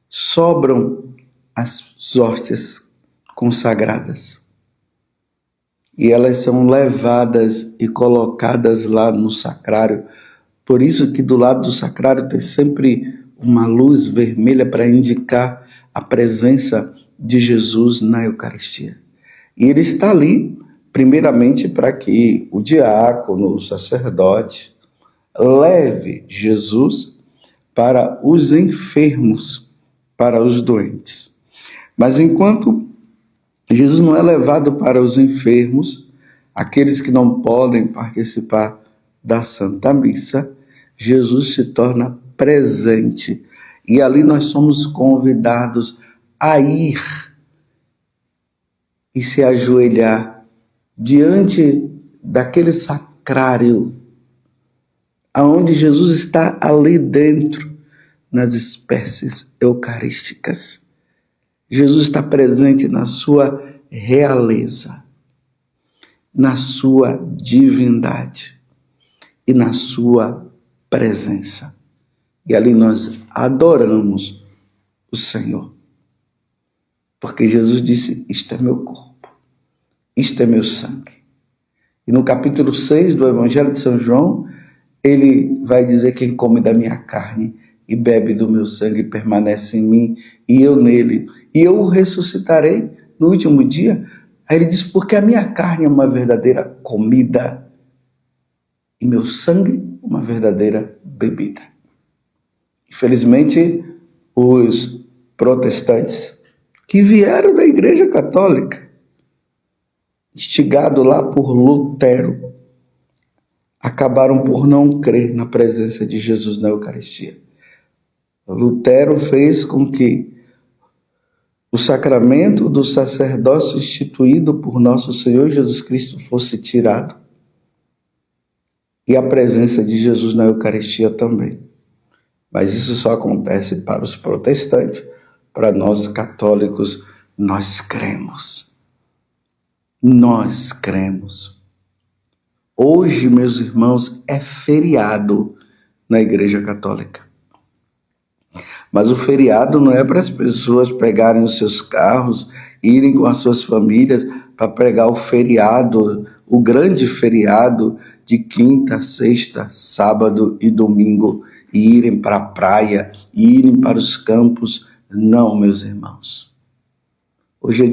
sobram as hóstias consagradas. E elas são levadas e colocadas lá no sacrário. Por isso que do lado do sacrário tem sempre uma luz vermelha para indicar a presença de Jesus na Eucaristia. E ele está ali, primeiramente, para que o diácono, o sacerdote, leve Jesus para os enfermos, para os doentes. Mas enquanto Jesus não é levado para os enfermos, aqueles que não podem participar da Santa Missa, Jesus se torna presente. E ali nós somos convidados a ir e se ajoelhar diante daquele sacrário, aonde Jesus está ali dentro, nas espécies eucarísticas. Jesus está presente na sua realeza, na sua divindade e na sua presença. E ali nós adoramos o Senhor. Porque Jesus disse, isto é meu corpo, isto é meu sangue. E no capítulo 6 do Evangelho de São João, ele vai dizer, quem come da minha carne e bebe do meu sangue permanece em mim e eu nele. E eu o ressuscitarei no último dia. Aí ele diz, porque a minha carne é uma verdadeira comida e meu sangue uma verdadeira bebida. Infelizmente, os protestantes que vieram da Igreja Católica, instigado lá por Lutero, acabaram por não crer na presença de Jesus na Eucaristia. Lutero fez com que o sacramento do sacerdócio instituído por nosso Senhor Jesus Cristo fosse tirado e a presença de Jesus na Eucaristia também. Mas isso só acontece para os protestantes. Para nós católicos, nós cremos. Nós cremos. Hoje, meus irmãos, é feriado na Igreja Católica. Mas o feriado não é para as pessoas pegarem os seus carros, irem com as suas famílias para pregar o feriado o grande feriado de quinta, sexta, sábado e domingo e irem para a praia, e irem para os campos. Não, meus irmãos. Hoje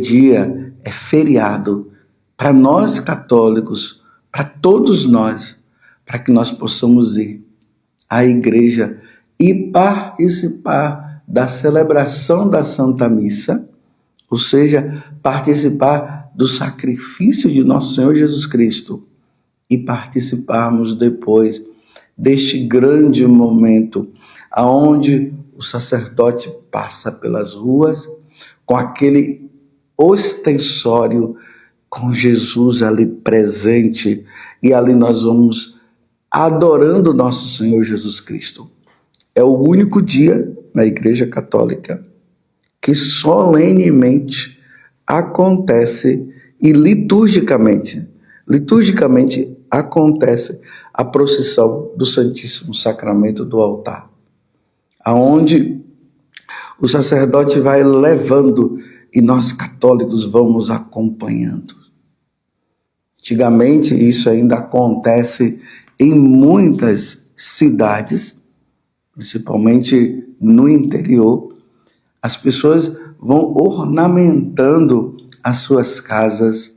é feriado para nós católicos, para todos nós, para que nós possamos ir à igreja e participar da celebração da Santa Missa, ou seja, participar do sacrifício de nosso Senhor Jesus Cristo e participarmos depois deste grande momento aonde o sacerdote passa pelas ruas com aquele ostensório com Jesus ali presente, e ali nós vamos adorando nosso Senhor Jesus Cristo. É o único dia na Igreja Católica que solenemente acontece e liturgicamente acontece a procissão do Santíssimo Sacramento do altar, aonde o sacerdote vai levando e nós católicos vamos acompanhando. Antigamente isso ainda acontece em muitas cidades, principalmente no interior. As pessoas vão ornamentando as suas casas,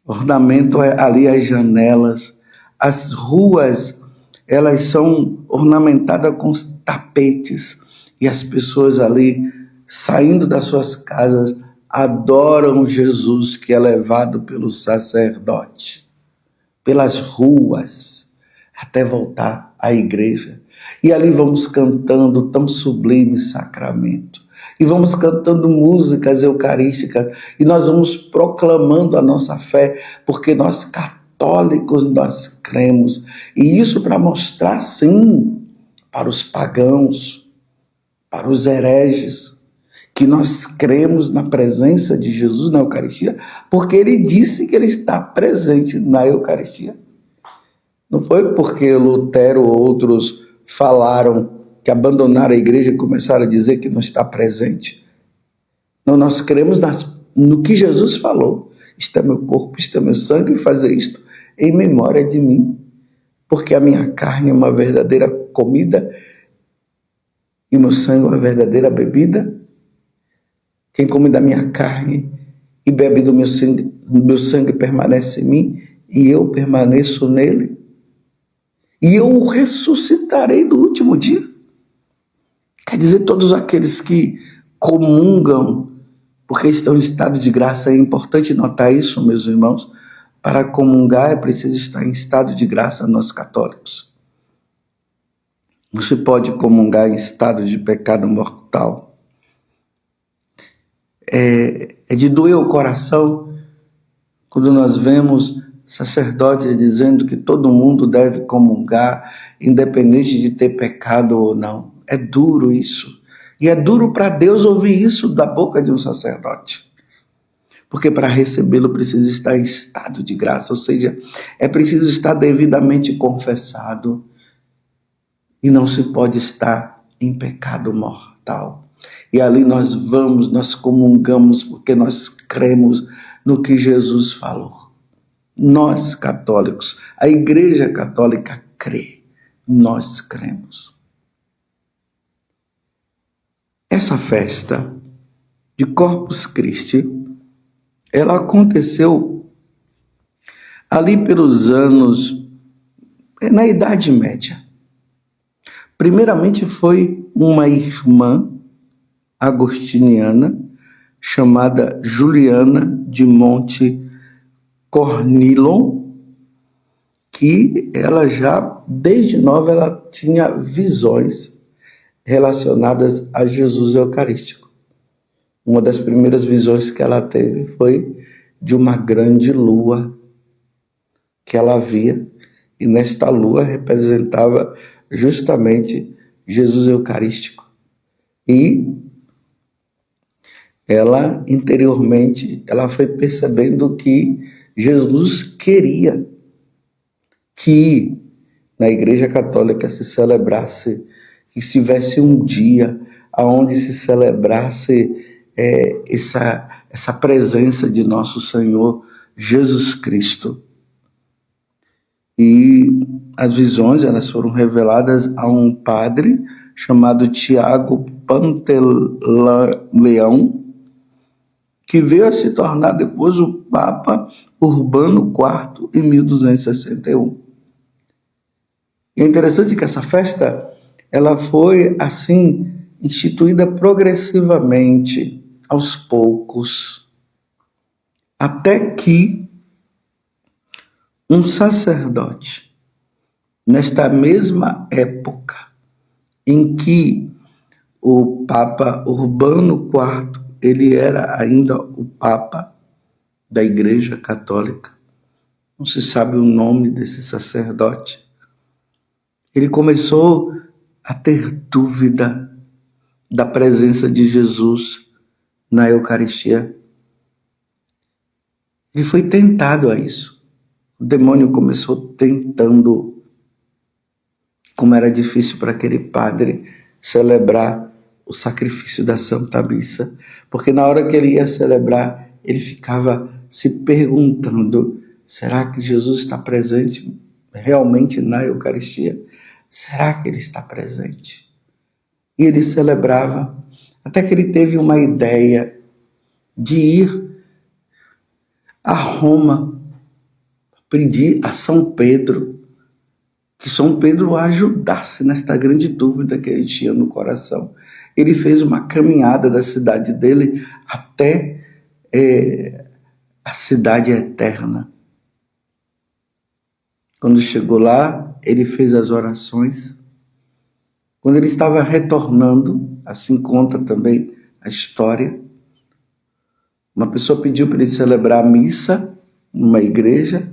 ornamento ali as janelas, as ruas, elas são ornamentadas com tapetes, e as pessoas ali, saindo das suas casas, adoram Jesus que é levado pelo sacerdote, pelas ruas, até voltar à igreja. E ali vamos cantando tão sublime sacramento. E vamos cantando músicas eucarísticas. E nós vamos proclamando a nossa fé, porque nós católicos, nós cremos. E isso para mostrar, sim, para os pagãos, para os hereges, que nós cremos na presença de Jesus na Eucaristia, porque ele disse que ele está presente na Eucaristia. Não foi porque Lutero ou outros falaram, que abandonaram a igreja e começaram a dizer que não está presente. Não, nós cremos no que Jesus falou. Isto é meu corpo, isto é meu sangue, e fazer isto em memória de mim. Porque a minha carne é uma verdadeira comida e meu sangue é uma verdadeira bebida. Quem come da minha carne e bebe do meu sangue permanece em mim e eu permaneço nele. E eu o ressuscitarei no último dia. Quer dizer, todos aqueles que comungam, porque estão em estado de graça, é importante notar isso, meus irmãos, para comungar é preciso estar em estado de graça, nós católicos. Não se pode comungar em estado de pecado mortal. É de doer o coração quando nós vemos sacerdotes dizendo que todo mundo deve comungar, independente de ter pecado ou não. É duro isso. E é duro para Deus ouvir isso da boca de um sacerdote. Porque para recebê-lo precisa estar em estado de graça, ou seja, é preciso estar devidamente confessado e não se pode estar em pecado mortal. E ali nós vamos, nós comungamos porque nós cremos no que Jesus falou. Nós católicos, a Igreja Católica crê, nós cremos. Essa festa de Corpus Christi, ela aconteceu ali pelos anos, na Idade Média. Primeiramente foi uma irmã agostiniana chamada Juliana de Monte Cornilon, que ela já, desde nova, ela tinha visões relacionadas a Jesus Eucarístico. Uma das primeiras visões que ela teve foi de uma grande lua que ela via, e nesta lua representava justamente Jesus Eucarístico. E ela, interiormente, ela foi percebendo que Jesus queria que na Igreja Católica se celebrasse, que se tivesse um dia onde se celebrasse essa presença de nosso Senhor Jesus Cristo. E as visões, elas foram reveladas a um padre chamado Tiago Pantaleão, que veio a se tornar depois o Papa Urbano IV em 1261. E é interessante que essa festa, ela foi assim instituída progressivamente, aos poucos, até que um sacerdote, nesta mesma época em que o Papa Urbano IV, ele era ainda o Papa da Igreja Católica, não se sabe o nome desse sacerdote, ele começou a ter dúvida da presença de Jesus na Eucaristia. Ele foi tentado a isso. O demônio começou tentando. Como era difícil para aquele padre celebrar o sacrifício da Santa Missa, porque na hora que ele ia celebrar, ele ficava se perguntando: será que Jesus está presente realmente na Eucaristia? Será que ele está presente? E ele celebrava, até que ele teve uma ideia de ir a Roma, pedir a São Pedro, que São Pedro o ajudasse nesta grande dúvida que ele tinha no coração. Ele fez uma caminhada da cidade dele até a cidade eterna. Quando chegou lá, ele fez as orações. Quando ele estava retornando, assim conta também a história, uma pessoa pediu para ele celebrar a missa numa igreja.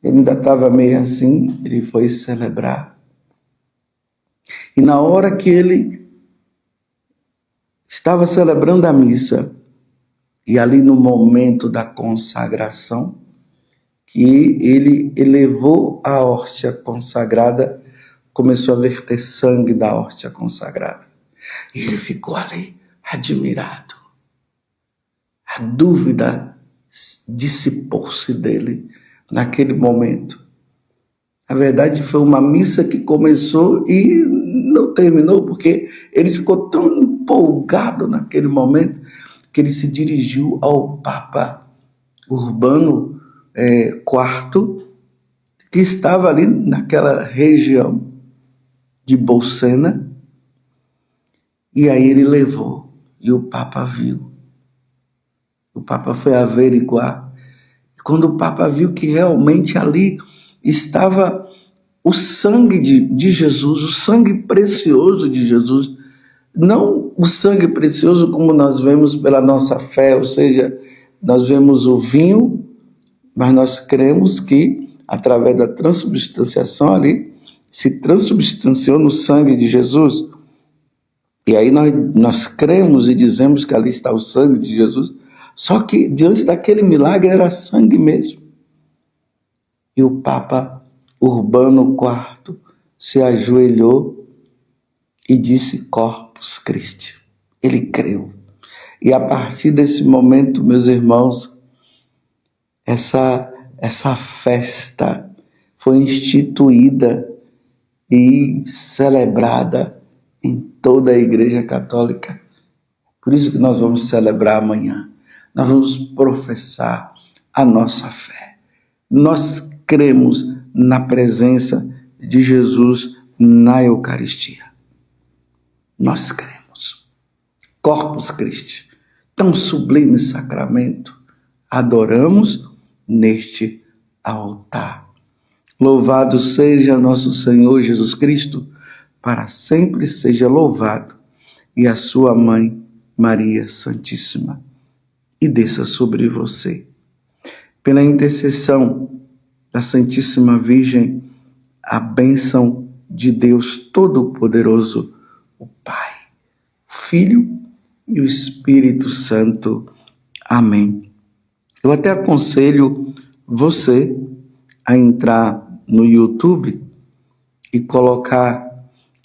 Ele ainda estava meio assim, ele foi celebrar. E na hora que ele estava celebrando a missa, e ali no momento da consagração, que ele elevou a hóstia consagrada, começou a verter sangue da hóstia consagrada. E ele ficou ali, admirado. A dúvida dissipou-se dele naquele momento. Na verdade, foi uma missa que começou e não terminou, porque ele ficou tão empolgado naquele momento que ele se dirigiu ao Papa Urbano IV, que estava ali naquela região de Bolsena, e aí ele levou, e o Papa viu. O Papa foi averiguar. Quando o Papa viu que realmente ali estava o sangue de Jesus, o sangue precioso de Jesus, não o sangue precioso como nós vemos pela nossa fé, ou seja, nós vemos o vinho, mas nós cremos que através da transubstanciação ali, se transubstanciou no sangue de Jesus. E aí nós cremos e dizemos que ali está o sangue de Jesus, só que diante daquele milagre era sangue mesmo. E o Papa Urbano IV se ajoelhou e disse Corpus Christi. Ele creu. E a partir desse momento, meus irmãos, essa festa foi instituída e celebrada em toda a Igreja Católica. Por isso que nós vamos celebrar amanhã. Nós vamos professar a nossa fé. Nós cremos na presença de Jesus na Eucaristia. Nós cremos. Corpus Christi, tão sublime sacramento, adoramos neste altar. Louvado seja nosso Senhor Jesus Cristo, para sempre seja louvado, e a sua mãe, Maria Santíssima, e desça sobre você. Pela intercessão da Santíssima Virgem, a bênção de Deus Todo-Poderoso, o Pai, o Filho e o Espírito Santo. Amém. Eu até aconselho você a entrar no YouTube e colocar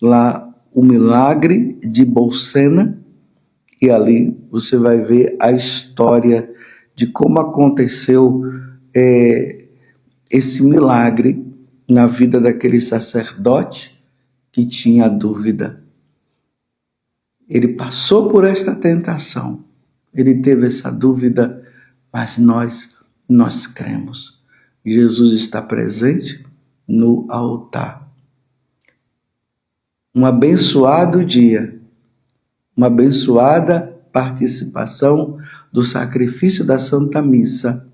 lá o Milagre de Bolsena, e ali você vai ver a história de como aconteceu esse milagre na vida daquele sacerdote que tinha dúvida. Ele passou por esta tentação, ele teve essa dúvida, mas nós cremos. Jesus está presente no altar. Um abençoado dia, uma abençoada participação do sacrifício da Santa Missa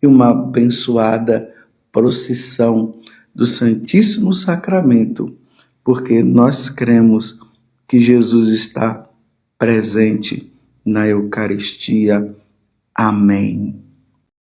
e uma abençoada procissão do Santíssimo Sacramento, porque nós cremos que Jesus está presente na Eucaristia. Amém.